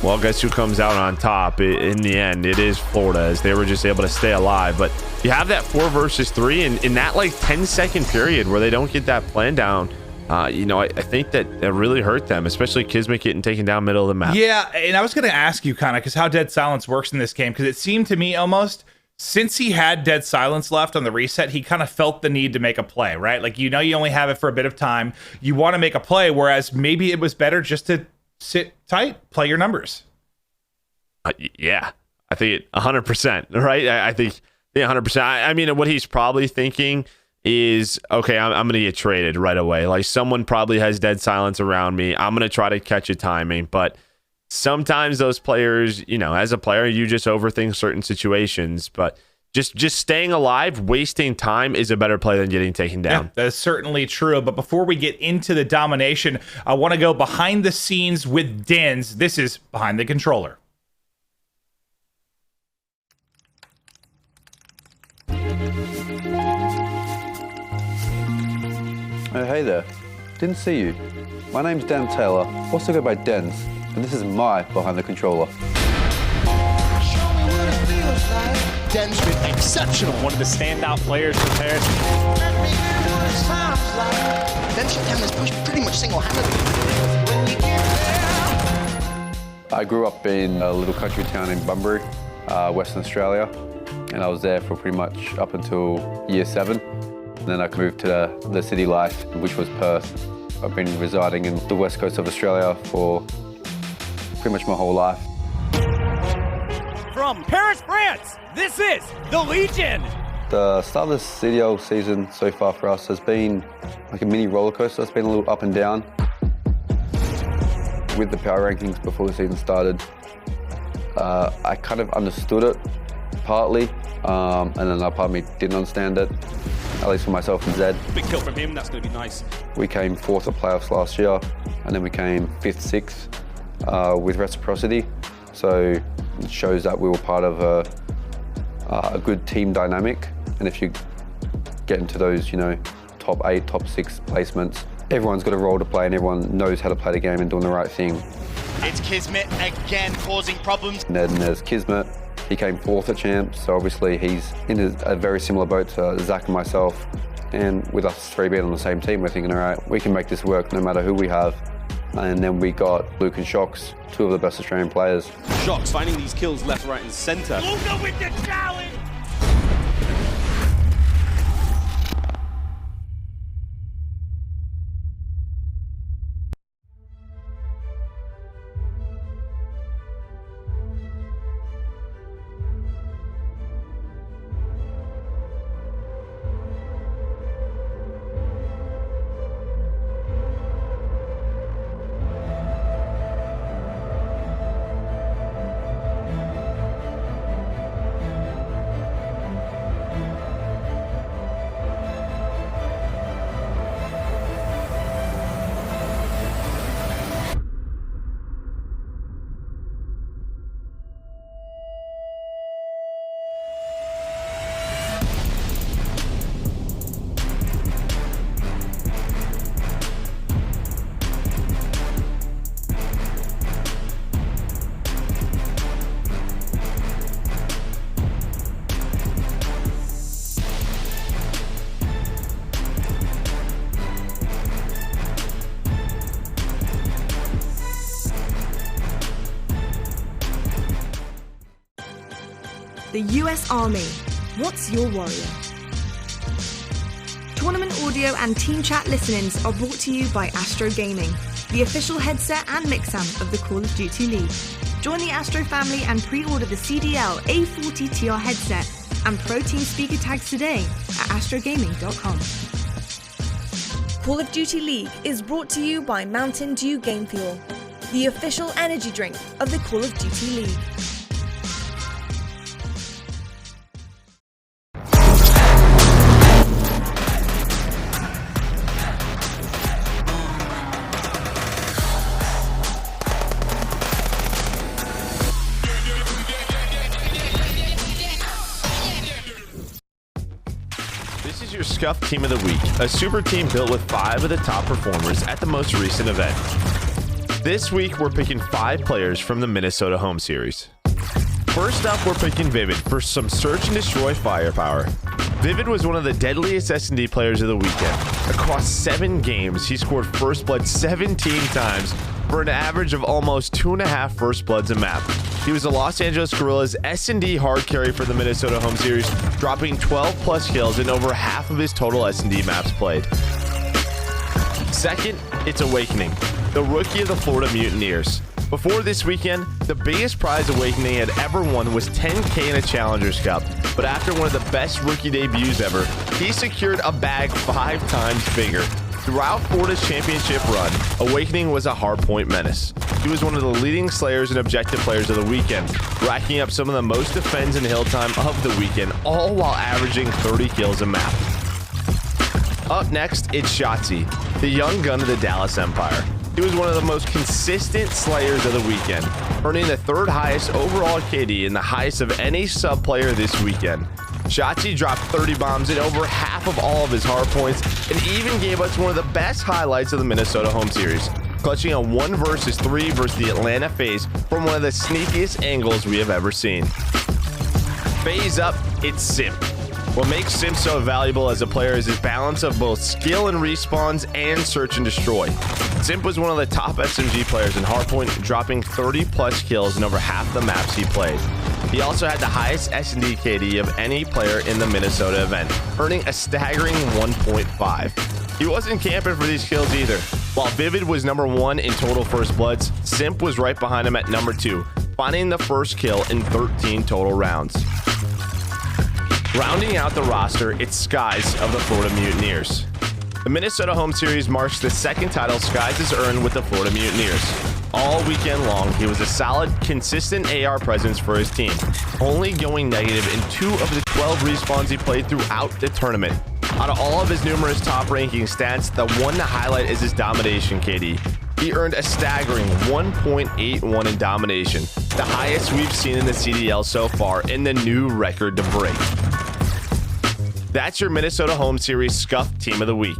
well, guess who comes out on top? In the end, it is Florida, as they were just able to stay alive. But you have that 4 versus 3, and in that, like, 10-second period where they don't get that plan down, you know, I think that really hurt them, especially Kismet getting taken down middle of the map. Yeah, and I was going to ask you kind of, because how dead silence works in this game, because it seemed to me almost, since he had dead silence left on the reset, he kind of felt the need to make a play, right? Like, you know, you only have it for a bit of time. You want to make a play, whereas maybe it was better just to sit tight, play your numbers. Yeah, I think 100%, right? I think 100%. I mean, what he's probably thinking is, okay, I'm going to get traded right away. Like, someone probably has dead silence around me. I'm going to try to catch a timing. But sometimes those players, you know, as a player, you just overthink certain situations. But just staying alive, wasting time is a better play than getting taken down. Yeah, that's certainly true. But before we get into the domination, I want to go behind the scenes with Dens. This is Behind the Controller. Oh, hey there. Didn't see you. My name's Dan Taylor, also go by Dens, and this is my Behind the Controller. Den's been exceptional. One of the standout players for Paris. Den's has pushed pretty much single-handedly. I grew up in a little country town in Bunbury, Western Australia, and I was there for pretty much up until year 7. And then I moved to the city life, which was Perth. I've been residing in the west coast of Australia for pretty much my whole life. from Paris, France, this is the Legion. The start of the CDL season so far for us has been like a mini roller coaster. It's been a little up and down. With the power rankings before the season started, I kind of understood it partly, and then another part of me didn't understand it, at least for myself and Zed. Big kill from him, that's going to be nice. We came 4th at playoffs last year, and then we came 5th, 6th with reciprocity. So it shows that we were part of a good team dynamic. And if you get into those, you know, top 8, top 6 placements, everyone's got a role to play and everyone knows how to play the game and doing the right thing. It's Kismet again causing problems. And then there's Kismet. He came 4th at champs, so obviously he's in a very similar boat to Zach and myself. And with us 3 being on the same team, we're thinking, all right, we can make this work no matter who we have. And then we got Luke and Shocks, 2 of the best Australian players. Shocks finding these kills left, right, and center. Luca with the challenge. The US Army. What's your warrior? Tournament audio and team chat listen-ins are brought to you by Astro Gaming, the official headset and mix-am of the Call of Duty League. Join the Astro family and pre-order the CDL A40TR headset and Pro Team speaker tags today at astrogaming.com. Call of Duty League is brought to you by Mountain Dew Game Fuel, the official energy drink of the Call of Duty League. This is your Scuff Team of the Week, a super team built with 5 of the top performers at the most recent event. This week, we're picking 5 players from the Minnesota home series. First up, we're picking Vivid for some search and destroy firepower. Vivid was one of the deadliest S&D players of the weekend. Across 7 games, he scored first blood 17 times for an average of almost 2.5 first bloods a map. He was the Los Angeles Guerrillas S&D hard carry for the Minnesota home series, dropping 12 plus kills in over half of his total S&D maps played. Second, it's Awakening, the rookie of the Florida Mutineers. Before this weekend, the biggest prize Awakening had ever won was $10K in a Challengers Cup, but after one of the best rookie debuts ever, he secured a bag 5 times bigger. Throughout Florida's championship run, Awakening was a hardpoint menace. He was one of the leading slayers and objective players of the weekend, racking up some of the most defends and hill time of the weekend, all while averaging 30 kills a map. Up next, it's Shotzi, the young gun of the Dallas Empire. He was one of the most consistent slayers of the weekend, earning the 3rd highest overall KD and the highest of any sub player this weekend. Shotzi dropped 30 bombs in over half of all of his hard points and even gave us one of the best highlights of the Minnesota home series, clutching a 1 versus 3 versus the Atlanta FaZe from one of the sneakiest angles we have ever seen. FaZe up, it's Simp. What makes Simp so valuable as a player is his balance of both skill and respawns and search and destroy. Simp was one of the top SMG players in hardpoint, dropping 30 plus kills in over half the maps he played. He also had the highest S&D KD of any player in the Minnesota event, earning a staggering 1.5. He wasn't camping for these kills either. While Vivid was number 1 in total first bloods, Simp was right behind him at number 2, finding the first kill in 13 total rounds. Rounding out the roster, it's Skies of the Florida Mutineers. The Minnesota home series marks the second title Skies has earned with the Florida Mutineers. All weekend long, he was a solid, consistent AR presence for his team, only going negative in 2 of the 12 respawns he played throughout the tournament. Out of all of his numerous top-ranking stats, the one to highlight is his domination KD. He earned a staggering 1.81 in domination, the highest we've seen in the CDL so far, and the new record to break. That's your Minnesota home series Scuff Team of the Week.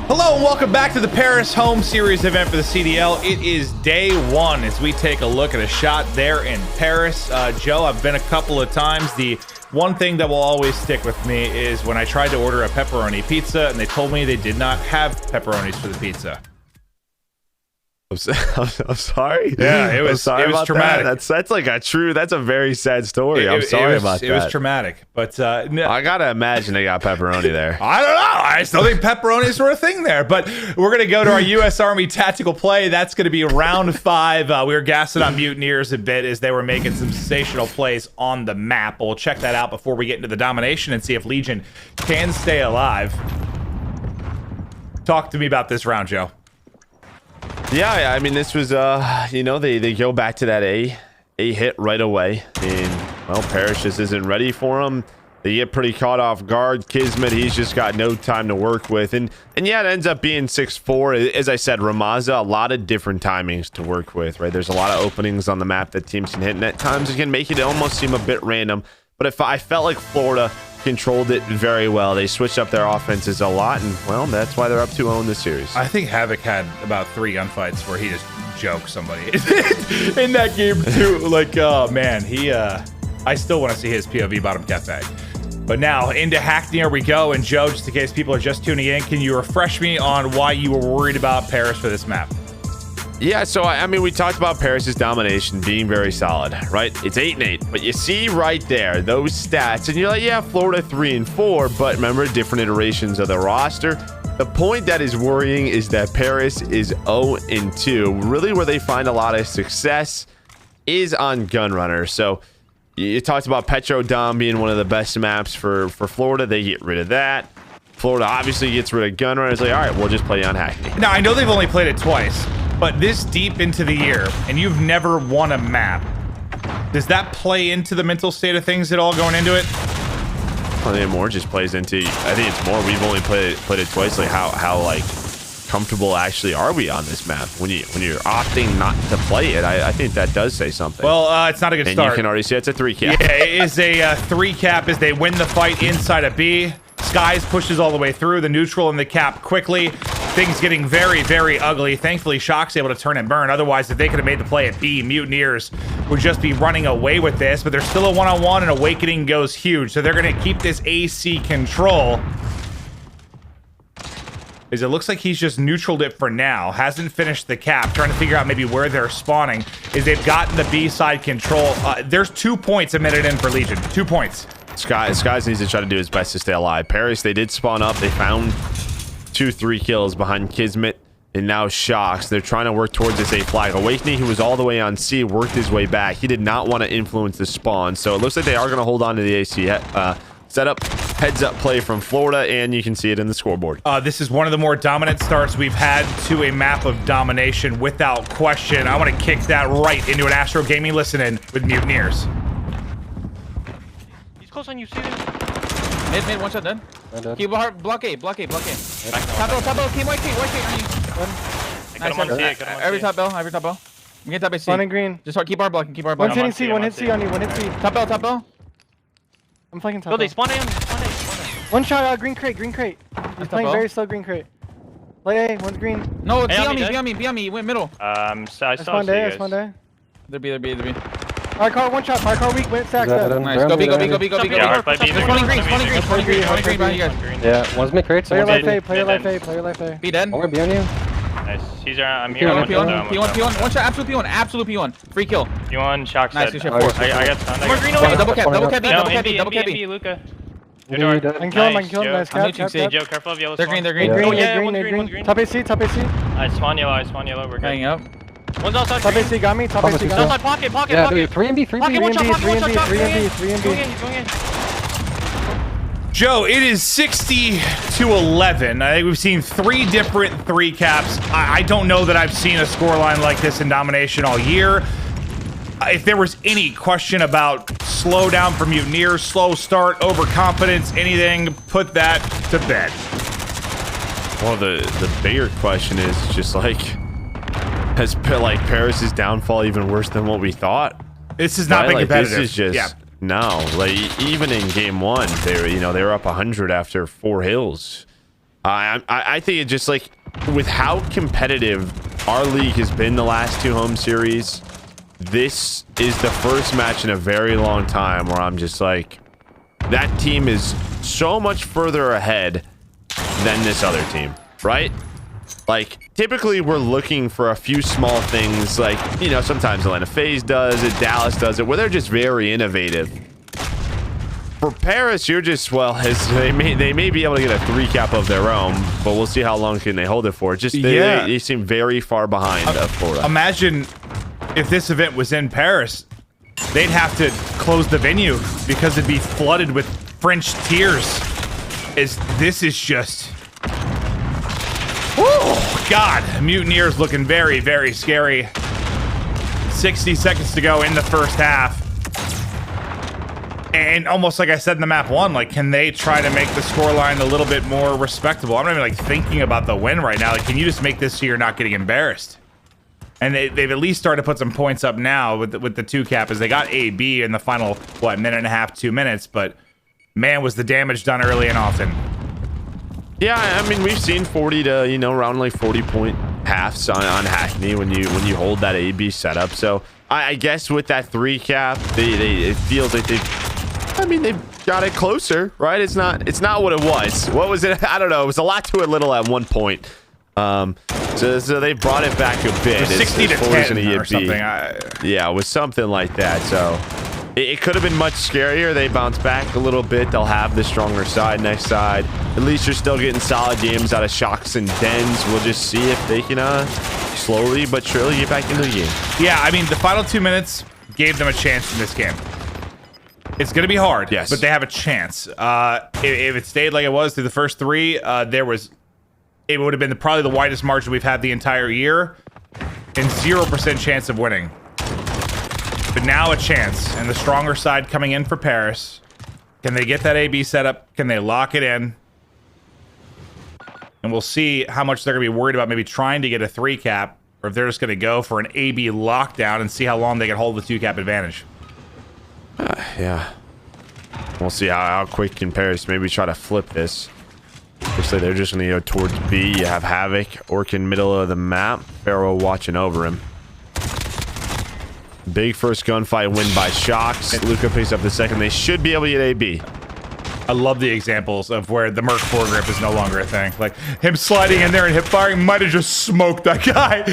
Hello and welcome back to the Paris home series event for the CDL. It is day 1 as we take a look at a shot there in Paris. Joe, I've been a couple of times. The one thing that will always stick with me is when I tried to order a pepperoni pizza and they told me they did not have pepperonis for the pizza. I'm sorry. Yeah, it was traumatic. That's like that's a very sad story. I'm sorry about that. It was traumatic, but no. I gotta imagine they got pepperoni there. I don't know. I still think pepperonis were a thing there, but we're gonna go to our U.S. Army tactical play. That's gonna be round 5. We were gassing on Mutineers a bit as they were making some sensational plays on the map. We'll check that out before we get into the domination and see if Legion can stay alive. Talk to me about this round, Joe. Yeah, I mean, this was, they go back to that A hit right away. And, well, Paris just isn't ready for them. They get pretty caught off guard. Kismet, he's just got no time to work with. And yeah, it ends up being 6-4. As I said, Ramaza, a lot of different timings to work with, right? There's a lot of openings on the map that teams can hit. And at times it can make it almost seem a bit random. But if I felt like Florida controlled it very well. They switched up their offenses a lot, and well, that's why they're up 2-0 in this series. I think Havoc had about 3 gunfights where he just joked somebody in that game too. Like, oh man, I still want to see his POV bottom cafe. But now into Hackney we go, and Joe, just in case people are just tuning in, can you refresh me on why you were worried about Paris for this map? Yeah, so I mean, we talked about Paris's domination being very solid, right? It's 8-8, but you see right there those stats, and you're like, yeah, Florida 3-4, but remember, different iterations of the roster. The point that is worrying is that Paris is 0-2. Really, where they find a lot of success is on Gunrunner. So you talked about Petrodome being one of the best maps for Florida. They get rid of that. Florida obviously gets rid of Gunrunner. It's like, all right, we'll just play on Hackney. Now, I know they've only played it twice, but this deep into the year, and you've never won a map, does that play into the mental state of things at all going into it? I think more just plays into, I think it's more, we've only played it twice. Like how like comfortable actually are we on this map when you're opting not to play it? I think that does say something. Well, it's not a good start. You can already see it's a 3 cap. Yeah, it is a 3 cap as they win the fight inside of B. Skies pushes all the way through the neutral and the cap quickly. Things getting very, very ugly. Thankfully, Shock's able to turn and burn. Otherwise, if they could have made the play at B, Mutineers would just be running away with this. But there's still a one-on-one, and Awakening goes huge. So they're going to keep this AC control. As it looks like he's just neutraled it for now. Hasn't finished the cap. Trying to figure out maybe where they're spawning. Is they've gotten the B side control. There's 2 points a minute in for Legion. 2 points. Skies needs to try to do his best to stay alive. Paris, they did spawn up. They found 2-3 kills behind Kismet and now Shocks. They're trying to work towards this A flag. Awakening, who was all the way on C, worked his way back. He did not want to influence the spawn, so it looks like they are going to hold on to the AC setup. Heads up play from Florida, and you can see it in the scoreboard. This is one of the more dominant starts we've had to a map of domination without question. I want to kick that right into an Astro Gaming Listen-In with Mutineers. He's close on you, see him? Mid, one shot done. Keep block A. Top bell, keep white feet. Nice. Every top bell. I'm getting top A C. One in green. Just keep our blocking. One hitting C on you, one hit C. Top bell. I'm flanking top bell. They spawn in. One shot, green crate. He's playing very slow green crate. Play A, one's green. No, be on me. You went middle. I saw spawned A. There be. Hard car, one shot. Hard car weak. Went stack. Nice. Go B. Yeah, Spawning green behind you guys. Yeah, one's mid crates. Play your life A. Be dead. I'm gonna be on you. Nice. He's around. I'm here. P1. One shot. Absolute P1. Free kill. P1. Shock nice. I got stunned. Double cap. B. B, Luca. Your door. I can kill him, nice Joe. cap. Joe, careful of yellow They're spawn. green. Green, Oh, yeah, one's green. Top AC. I spawn yellow, we're good. Hanging up. One's outside Top green. AC got me, top AC got me. Outside pocket. Yeah, dude, 3MB, Pocket, one shot, pocket, one shot, shot. 3MB. Going in. Joe, it is 60 to 11. I think we've seen 3 different 3 caps. I don't know that I've seen a scoreline like this in domination all year. If there was any question about slowdown for Mutineers, slow start, overconfidence, anything, put that to bed. Well, the bigger question is just like, has Paris' downfall even worse than what we thought? This has not been competitive. This is just no. Like even in game 1, they were up 100 after 4 hills. I think it just like with how competitive our league has been the last 2 home series. This is the first match in a very long time where I'm just like, that team is so much further ahead than this other team, right? Like, typically we're looking for a few small things, like, you know, sometimes Atlanta FaZe does it, Dallas does it, where they're just very innovative. For Paris, you're just, well, they may be able to get a 3 cap of their own, but we'll see how long can they hold it for. Just they seem very far behind Florida. Imagine if this event was in Paris, they'd have to close the venue because it'd be flooded with French tears. This is just, oh God, Mutineers looking very, very scary. 60 seconds to go in the first half. And almost like I said in the map 1, like, can they try to make the scoreline a little bit more respectable? I'm not even like thinking about the win right now. Like, can you just make this so you're not getting embarrassed? And they've at least started to put some points up now with the 2 cap, as they got AB in the final, what, minute and a half, 2 minutes. But man, was the damage done early and often. Yeah, I mean, we've seen 40 to, you know, around like 40-point halves on Hackney when you hold that AB setup. So I guess with that 3 cap, it feels like they've got it closer, right? It's not what it was. What was it? I don't know. It was a lot to a little at one point. So they brought it back a bit. It was 60 to 10 or something. Yeah, it was something like that. So it could have been much scarier. They bounce back a little bit. They'll have the stronger side next side. At least you're still getting solid games out of Shocks and Dens. We'll just see if they can slowly but surely get back into the game. Yeah, I mean, the final 2 minutes gave them a chance in this game. It's going to be hard, yes, but they have a chance. If it stayed like it was through the first 3, it would have been probably the widest margin we've had the entire year, and 0% chance of winning. But now a chance, and the stronger side coming in for Paris. Can they get that AB setup? Can they lock it in? And we'll see how much they're going to be worried about maybe trying to get a 3 cap, or if they're just going to go for an AB lockdown and see how long they can hold the 2 cap advantage. Yeah. We'll see how quick can Paris maybe try to flip this. Looks like they're just going to go towards B. You have Havoc, Orc in middle of the map. Pharaoh watching over him. Big first gunfight win by Shocks. Luca picks up the second. They should be able to get AB. I love the examples of where the Merc foregrip is no longer a thing. Like, him sliding in there and hip firing might have just smoked that guy.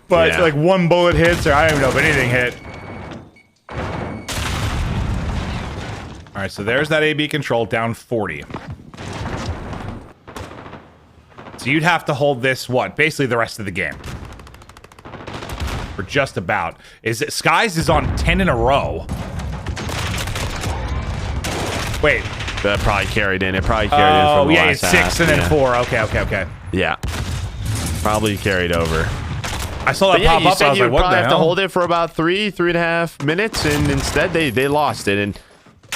But, yeah, like, 1 bullet hits, or I don't even know if anything hit. All right, so there's that AB control, down 40. So you'd have to hold this, what, basically the rest of the game. Or just about. Skies is on 10 in a row. Wait. That probably carried in. It probably carried in from the last it's 6 half. and then 4. Okay. Yeah. Probably carried over. I saw that pop up. I was like, what the hell? Have to hold it for about 3.5 minutes, and instead they lost it. And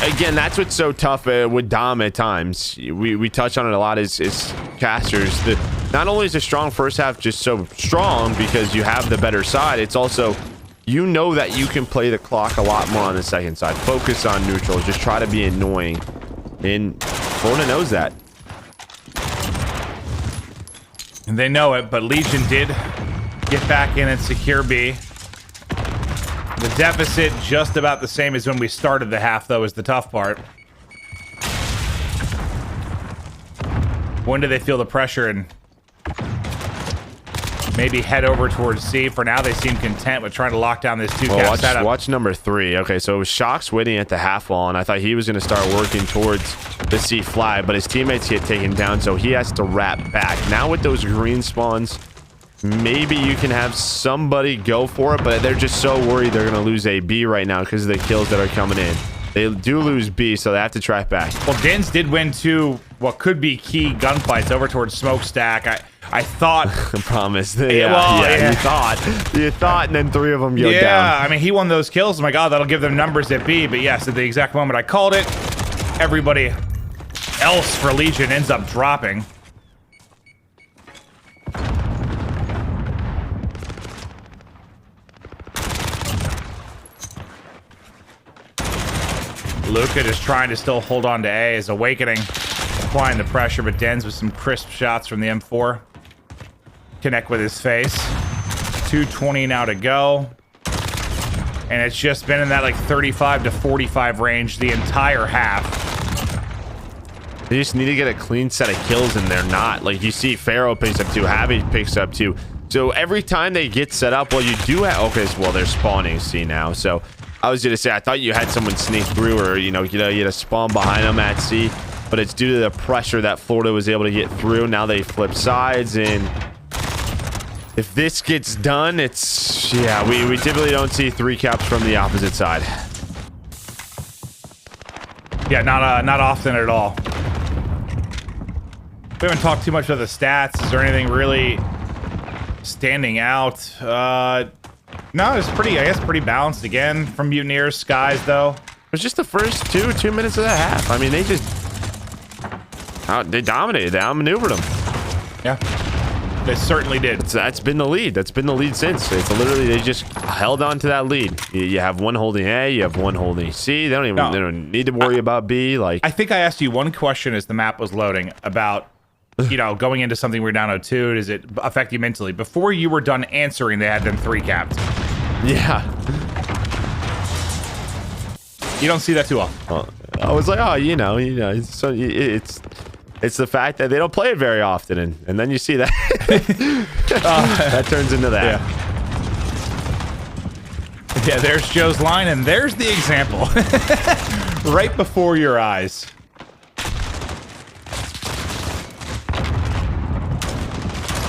again, that's what's so tough with Dom at times. We touch on it a lot as casters. Not only is the strong first half just so strong because you have the better side, it's also, you know, that you can play the clock a lot more on the second side. Focus on neutrals. Just try to be annoying. And Florida knows that. And they know it, but Legion did get back in and secure B. The deficit just about the same as when we started the half, though, is the tough part. When do they feel the pressure and maybe head over towards C. For now, they seem content with trying to lock down this 2-cap setup. Watch number 3. Okay, so it was Shock's waiting at the half wall, and I thought he was going to start working towards the C flag, but his teammates get taken down, so he has to wrap back. Now with those green spawns, maybe you can have somebody go for it, but they're just so worried they're going to lose a B right now because of the kills that are coming in. They do lose B, so they have to track back. Well, Dins did win 2 what could be key gunfights over towards Smokestack. I thought... I promise. You thought, and then 3 of them go down. Yeah, I mean, he won those kills. Oh my God, that'll give them numbers at B. But yes, at the exact moment I called it, everybody else for Legion ends up dropping. Luka just trying to still hold on to A as Awakening applying the pressure, but Dens with some crisp shots from the M4. Connect with his face. 2:20 now to go. And it's just been in that like 35 to 45 range the entire half. They just need to get a clean set of kills, and they're not. Like, you see Pharaoh picks up 2, Javi picks up 2. So every time they get set up, well, you do have... Okay, well, they're spawning C now, so... I was going to say, I thought you had someone sneak through, or, you had a spawn behind them at C, but it's due to the pressure that Florida was able to get through. Now they flip sides, and if this gets done, it's... Yeah, we typically don't see 3 caps from the opposite side. Yeah, not often at all. We haven't talked too much about the stats. Is there anything really standing out? No, it's pretty, I guess, pretty balanced again from Mutineers. Skies, though. It was just the first 2 minutes of the half. I mean, they just... they dominated. They outmaneuvered them. Yeah. They certainly did. That's been the lead. That's been the lead since. It's literally, they just held on to that lead. You have one holding A, you have one holding C. They don't need to worry about B. Like, I think I asked you one question as the map was loading about... going into something we're down 0-2, does it affect you mentally? Before you were done answering, they had them 3 capped. Yeah. You don't see that too often. I was like, oh, so it's the fact that they don't play it very often, and then you see that. That turns into that. Yeah, there's Joe's line, and there's the example. Right before your eyes.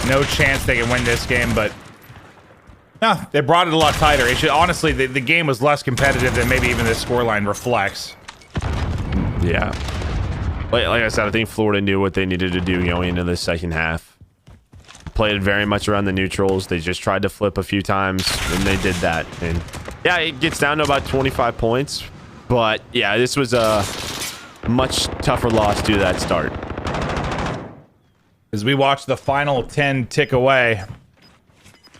No chance they can win this game, but no, they brought it a lot tighter. It should, honestly, the game was less competitive than maybe even this scoreline reflects. Yeah. Like I said, I think Florida knew what they needed to do going into the second half. Played very much around the neutrals. They just tried to flip a few times, and they did that. And yeah, it gets down to about 25 points. But yeah, this was a much tougher loss due to that start. As we watch the final 10 tick away,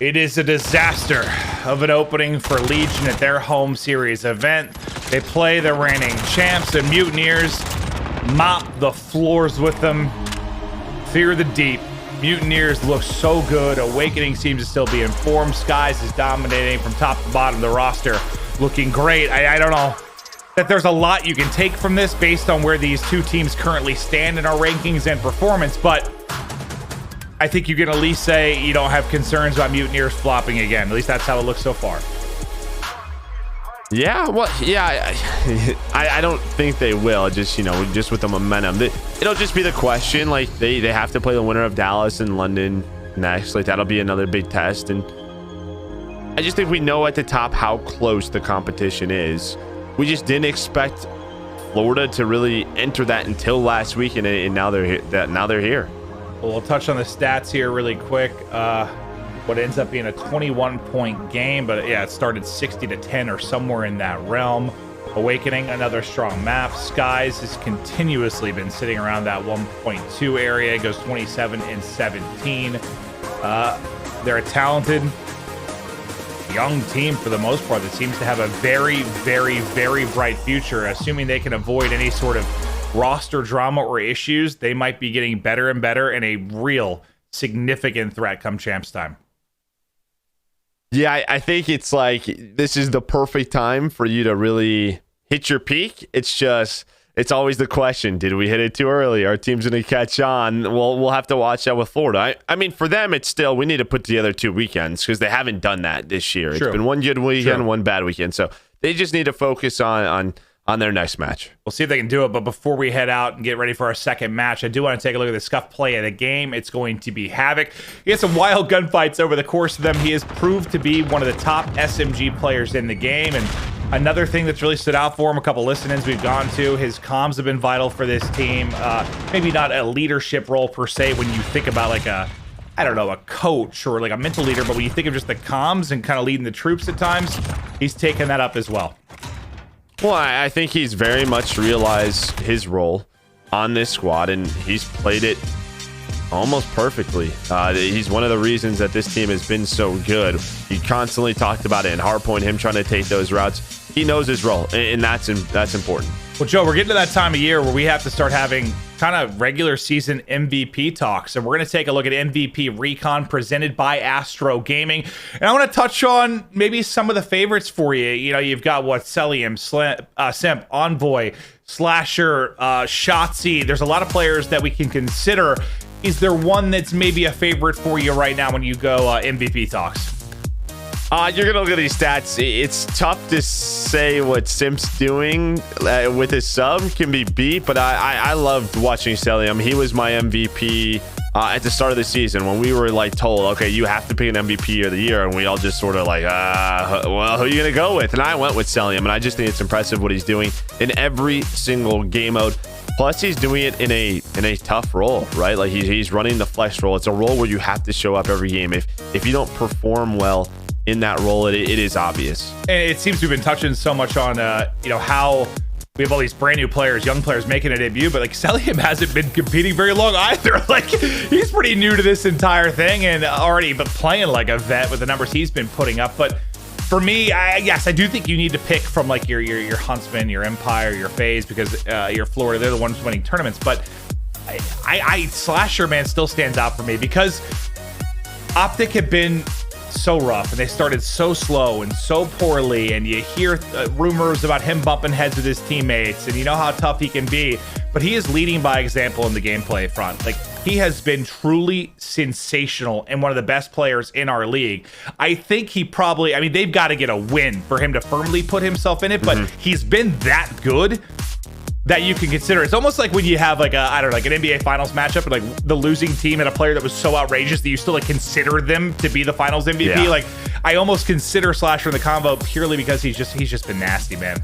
it is a disaster of an opening for Legion at their home series event. They play the reigning champs, and Mutineers mop the floors with them. Fear the deep. Mutineers look so good. Awakening seems to still be in form. Skies is dominating from top to bottom of the roster. Looking great. I don't know that there's a lot you can take from this based on where these 2 teams currently stand in our rankings and performance, but I think you can at least say you don't have concerns about Mutineers flopping again. At least that's how it looks so far. Yeah, well, yeah, I don't think they will. Just, just with the momentum. It'll just be the question. Like, they have to play the winner of Dallas and London next. Like, that'll be another big test. And I just think we know at the top how close the competition is. We just didn't expect Florida to really enter that until last week, and now they're here. Now they're here. We'll touch on the stats here really quick. What ends up being a 21-point game, but yeah, it started 60-10 or somewhere in that realm. Awakening, another strong map. Skies has continuously been sitting around that 1.2 area. It goes 27-17. They're a talented young team for the most part that seems to have a very, very, very bright future. Assuming they can avoid any sort of roster drama or issues, they might be getting better and better and a real significant threat come champs time. Yeah, I think it's like this is the perfect time for you to really hit your peak. It's just it's always the question, did we hit it too early? Our team's going to catch on. Well, we'll have to watch that with Florida. I mean, for them, it's still, we need to put together 2 weekends because they haven't done that this year. True. It's been one good weekend, True. one bad weekend. So they just need to focus on their next match. We'll see if they can do it, but before we head out and get ready for our second match, I do want to take a look at the scuff play of the game. It's going to be Havoc. He had some wild gunfights over the course of them. He has proved to be one of the top SMG players in the game, and another thing that's really stood out for him, a couple listen-ins we've gone to, his comms have been vital for this team. Maybe not a leadership role per se when you think about like a coach or like a mental leader, but when you think of just the comms and kind of leading the troops at times, he's taken that up as well. Well, I think he's very much realized his role on this squad, and he's played it almost perfectly. He's one of the reasons that this team has been so good. He constantly talked about it in Hardpoint, him trying to take those routes. He knows his role, and that's important. Well, Joe, we're getting to that time of year where we have to start having kind of regular season MVP talks. And we're going to take a look at MVP Recon presented by Astro Gaming. And I want to touch on maybe some of the favorites for you. You know, you've got Celium, Simp, Envoy, Slasher, Shotzi. There's a lot of players that we can consider. Is there one that's maybe a favorite for you right now when you go MVP talks? You're going to look at these stats. It's tough to say what Simp's doing with his sub can be beat, but I loved watching Celium. He was my MVP at the start of the season when we were like told, okay, you have to pick an MVP of the year, and we all just sort of like, well, who are you going to go with? And I went with Celium, and I just think it's impressive what he's doing in every single game mode. Plus, he's doing it in a tough role, right? Like he's running the flex role. It's a role where you have to show up every game. If you don't perform well in that role, it is obvious. And it seems we've been touching so much on how we have all these brand new players, young players making a debut, but like Celium hasn't been competing very long either. Like he's pretty new to this entire thing and already but playing like a vet with the numbers he's been putting up. But for me, yes, I do think you need to pick from like your Huntsman, your Empire, your FaZe, because your Florida, they're the ones winning tournaments. But I Slasher, man, still stands out for me because OpTic had been so rough and they started so slow and so poorly, and you hear rumors about him bumping heads with his teammates, and you know how tough he can be, but he is leading by example in the gameplay front. Like he has been truly sensational and one of the best players in our league. I think he probably, I mean, they've got to get a win for him to firmly put himself in it, but he's been that good that you can consider. It's almost like when you have like an NBA Finals matchup and like the losing team and a player that was so outrageous that you still like consider them to be the Finals MVP. Yeah. Like I almost consider Slasher in the combo purely because he's just been nasty, man.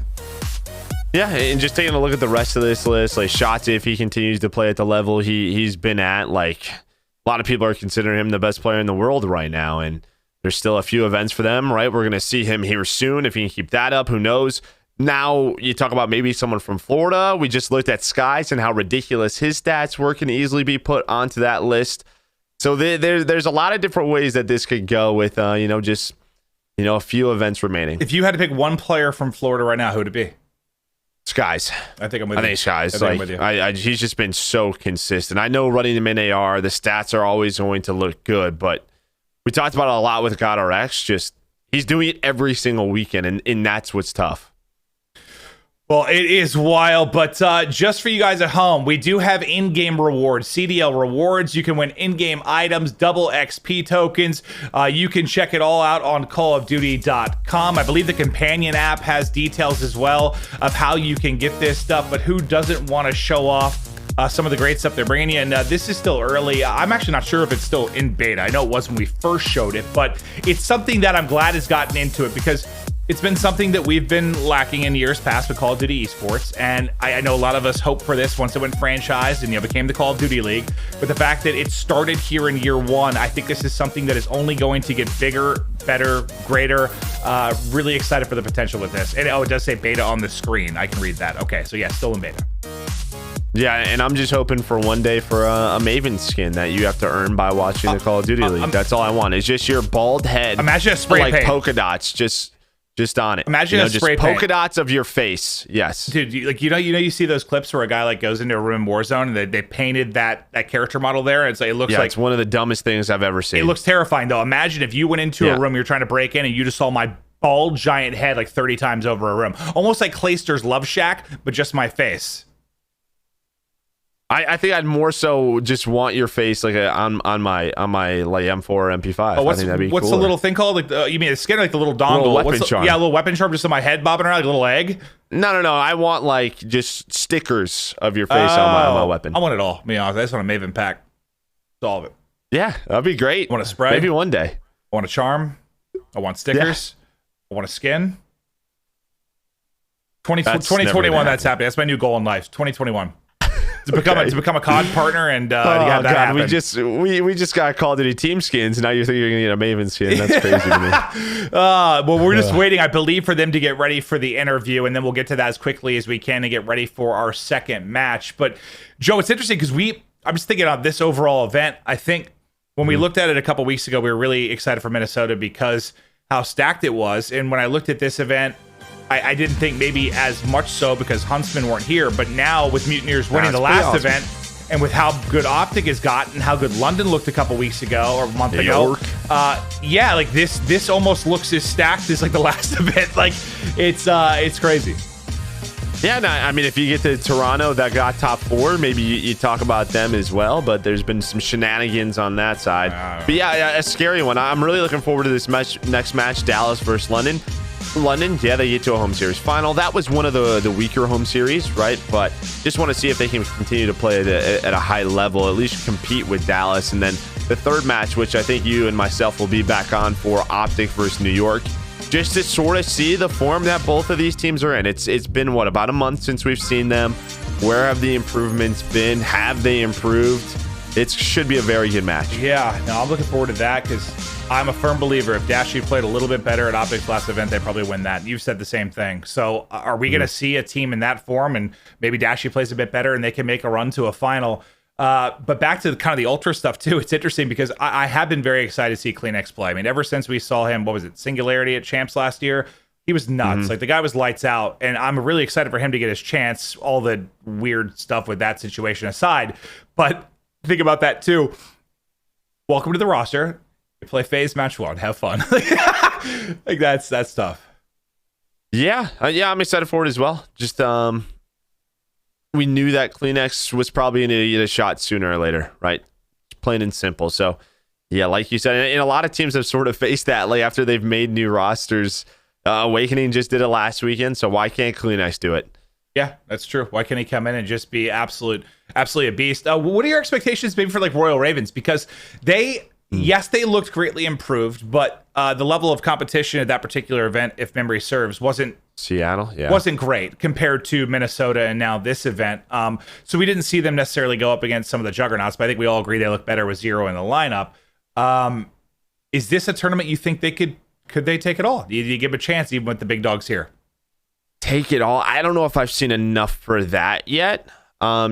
Yeah, and just taking a look at the rest of this list, like Shotzi, if he continues to play at the level he's been at, like a lot of people are considering him the best player in the world right now, and there's still a few events for them, right? We're gonna see him here soon. If he can keep that up, who knows? Now you talk about maybe someone from Florida. We just looked at Skies and how ridiculous his stats were, can easily be put onto that list. So there's a lot of different ways that this could go with just a few events remaining. If you had to pick one player from Florida right now, who would it be? Skies. I think I'm with you. I think Skies. I'm with you. He's just been so consistent. I know running him in AR, the stats are always going to look good, but we talked about it a lot with God RX. Just he's doing it every single weekend, and that's what's tough. Well, it is wild, but just for you guys at home, we do have in-game rewards, CDL rewards. You can win in-game items, double XP tokens. You can check it all out on callofduty.com. I believe the companion app has details as well of how you can get this stuff, but who doesn't want to show off some of the great stuff they're bringing you? And this is still early. I'm actually not sure if it's still in beta. I know it was when we first showed it, but it's something that I'm glad has gotten into it because it's been something that we've been lacking in years past with Call of Duty Esports, and I know a lot of us hope for this once it went franchised and became the Call of Duty League. But the fact that it started here in year one, I think this is something that is only going to get bigger, better, greater. Really excited for the potential with this. And it does say beta on the screen. I can read that. Okay, so yeah, still in beta. Yeah, and I'm just hoping for one day for a Maven skin that you have to earn by watching the Call of Duty League. That's all I want. It's just your bald head. Imagine a spray paint. Polka dots, just on it. Imagine a spray just paint. Polka dots of your face. Yes, dude. You see those clips where a guy like goes into a room in Warzone and they painted that character model there. And it looks like it's one of the dumbest things I've ever seen. It looks terrifying though. Imagine if you went into a room you're trying to break in and you just saw my bald giant head like 30 times over a room, almost like Clayster's Love Shack, but just my face. I think I'd more so just want your face like on my like M4 MP5. Oh, I think that'd be what's cooler. the little thing called? Like you mean the skin, like the little dongle? Little weapon charm. Yeah, a little weapon charm just on my head, bobbing around like a little egg. No. I want like just stickers of your face on my weapon. I want it all. To be honest, I just want a Maven pack. That's all of it. Yeah, that'd be great. I want a spray. Maybe one day. I want a charm. I want stickers. I want a skin. 2021, that's happening. That's my new goal in life. 2021. To become a COD partner and to have that happen. We just got Call of Duty team skins. Now you're thinking you're gonna get a Maven skin. That's crazy to me. Well, we're just waiting, I believe, for them to get ready for the interview, and then we'll get to that as quickly as we can and get ready for our second match. But Joe, it's interesting because I'm just thinking of this overall event. I think when we looked at it a couple weeks ago, we were really excited for Minnesota because how stacked it was. And when I looked at this event, I didn't think maybe as much so because Huntsmen weren't here. But now with Mutineers winning the last event, and with how good OpTic has gotten, and how good London looked a couple weeks ago or a month ago, yeah, like this almost looks as stacked as like the last event. Like it's crazy. Yeah, no, I mean, if you get to Toronto that got top 4, maybe you talk about them as well, but there's been some shenanigans on that side. But yeah, a scary one. I'm really looking forward to this next match, Dallas versus London. London, yeah, they get to a home series final. That was one of the weaker home series, right? But just want to see if they can continue to play at a high level, at least compete with Dallas. And then the third match, which I think you and myself will be back on for, OpTic versus New York, just to sort of see the form that both of these teams are in. It's been, what, about a month since we've seen them. Where have the improvements been? Have they improved? It should be a very good match. Yeah, no, I'm looking forward to that because I'm a firm believer if Dashy played a little bit better at OpTic's last event, they probably win that. You've said the same thing. So are we going to see a team in that form and maybe Dashy plays a bit better and they can make a run to a final? But back to kind of the Ultra stuff too, it's interesting because I have been very excited to see CleanX play. I mean, ever since we saw him, what was it, Singularity at Champs last year, he was nuts. Like the guy was lights out, and I'm really excited for him to get his chance, all the weird stuff with that situation aside. But think about that too. Welcome to the roster. You play FaZe match 1. Have fun. Like that's tough. Yeah, I'm excited for it as well. Just we knew that CleanX was probably going to get a shot sooner or later, right? Plain and simple. So yeah, like you said, and a lot of teams have sort of faced that like after they've made new rosters. Awakening just did it last weekend, so why can't CleanX do it? Yeah, that's true. Why can't he come in and just be absolutely a beast? What are your expectations maybe for like Royal Ravens? Because yes, they looked greatly improved, but the level of competition at that particular event, if memory serves, wasn't great compared to Minnesota and now this event. So we didn't see them necessarily go up against some of the juggernauts, but I think we all agree they look better with Zero in the lineup. Is this a tournament you think they could they take it all? Do you give a chance even with the big dogs here? Take it all? I don't know if I've seen enough for that yet.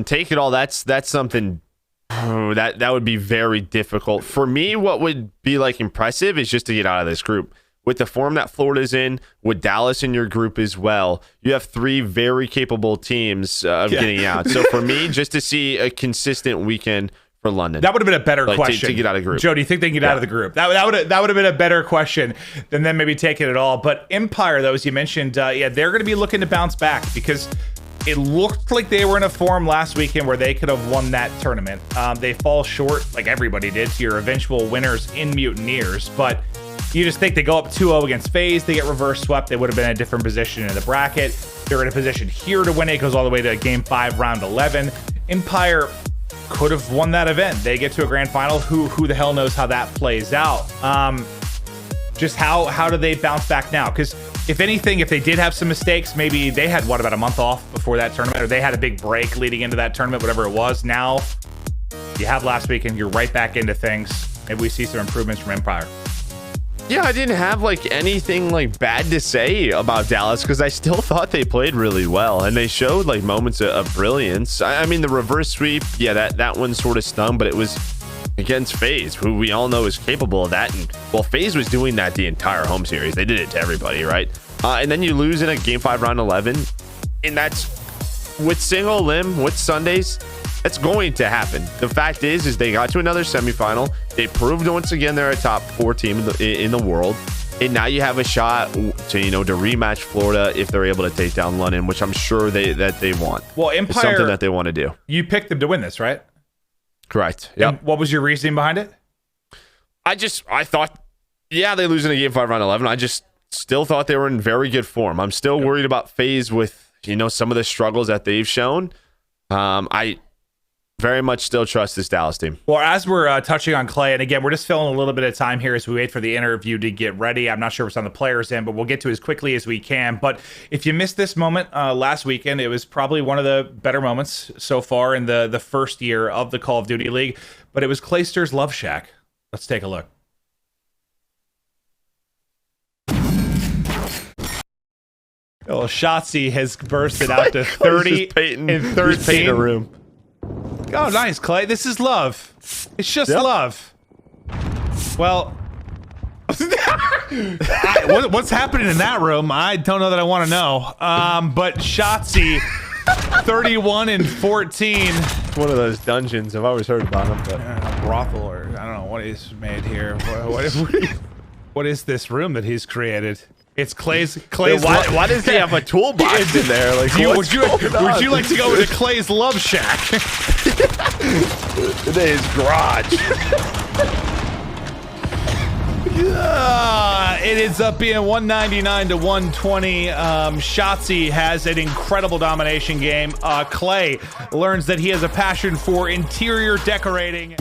Take it all, that's something that would be very difficult. For me, what would be like impressive is just to get out of this group. With the form that Florida's in, with Dallas in your group as well, you have 3 very capable teams of getting out. So for me, just to see a consistent weekend for London. That would have been a better question to get out of the group. Joe, do you think they can get out of the group? That would have been a better question than them maybe taking it all. But Empire, though, as you mentioned, they're going to be looking to bounce back because it looked like they were in a form last weekend where they could have won that tournament. They fall short, like everybody did, to your eventual winners in Mutineers. But you just think they go up 2-0 against FaZe, they get reverse swept, they would have been in a different position in the bracket. They're in a position here to win it. It goes all the way to Game 5, Round 11. Empire could have won that event. They get to a grand final. Who the hell knows how that plays out? Just how do they bounce back now? Because if anything, if they did have some mistakes, maybe they had about a month off before that tournament, or they had a big break leading into that tournament, whatever it was. Now you have last week and you're right back into things. Maybe we see some improvements from Empire. Yeah, I didn't have like anything like bad to say about Dallas because I still thought they played really well and they showed like moments of brilliance. I mean, the reverse sweep, yeah, that one sort of stung, but it was against FaZe, who we all know is capable of that. And well, FaZe was doing that the entire home series. They did it to everybody, right? And then you lose in a Game 5, Round 11, and that's with single limb, with Sundays. That's going to happen. The fact is they got to another semifinal. They proved once again they're a top 4 team in the world. And now you have a shot to, you know, to rematch Florida if they're able to take down London, which I'm sure that they want. Well, Empire, it's something that they want to do. You picked them to win this, right? Correct. Yeah. What was your reasoning behind it? I thought, yeah, they lose in a game 5 round 11. I just still thought they were in very good form. I'm still worried about FaZe with, you know, some of the struggles that they've shown. I very much still trust this Dallas team. Well, as we're touching on Clay, and again, we're just filling a little bit of time here as we wait for the interview to get ready. I'm not sure what's on the players' end, but we'll get to as quickly as we can. But if you missed this moment last weekend, it was probably one of the better moments so far in the first year of the Call of Duty League. But it was Clayster's Love Shack. Let's take a look. Oh, Shotzi has bursted out to 30 and 13. A room. Oh, nice, Clay. This is love. It's just love. Well, what's happening in that room? I don't know that I want to know. But Shotzi, 31 and 14. One of those dungeons. I've always heard about them. But a brothel, or I don't know what he's made here. What is this room that he's created? It's Clay's. Why does he have a toolbox in there? Like, would you like to go into Clay's Love Shack? In his garage. It ends up being 199 to 120. Shotzi has an incredible domination game. Clay learns that he has a passion for interior decorating.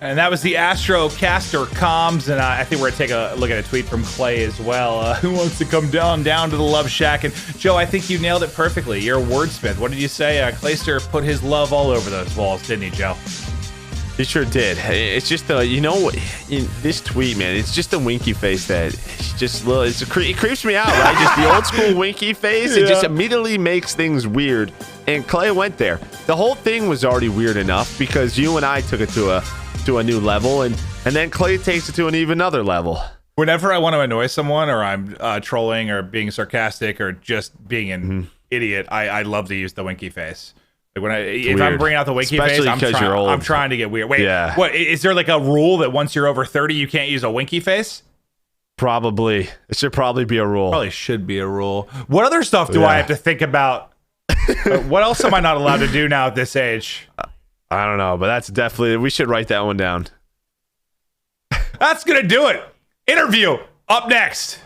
And that was the Astrocaster comms, and I think we're going to take a look at a tweet from Clay as well. Who wants to come down to the Love Shack? And Joe, I think you nailed it perfectly. You're a wordsmith. What did you say? Clayster put his love all over those walls, didn't he, Joe? He sure did. It's just the, you know, this tweet, man, it's just the winky face that just it creeps me out, right? Just the old school winky face. It just immediately makes things weird. And Clay went there. The whole thing was already weird enough because you and I took it to a new level, and then Clay takes it to an even other level. Whenever I want to annoy someone, or I'm trolling or being sarcastic or just being an idiot, I love to use the winky face. Like when if I'm bringing out the winky face, I'm trying to get weird. Wait, what is there like a rule that once you're over 30 you can't use a winky face? Probably. It should probably be a rule. Probably should be a rule. What other stuff do I have to think about? What else am I not allowed to do now at this age? I don't know, but that's definitely, we should write that one down. That's gonna do it. Interview up next.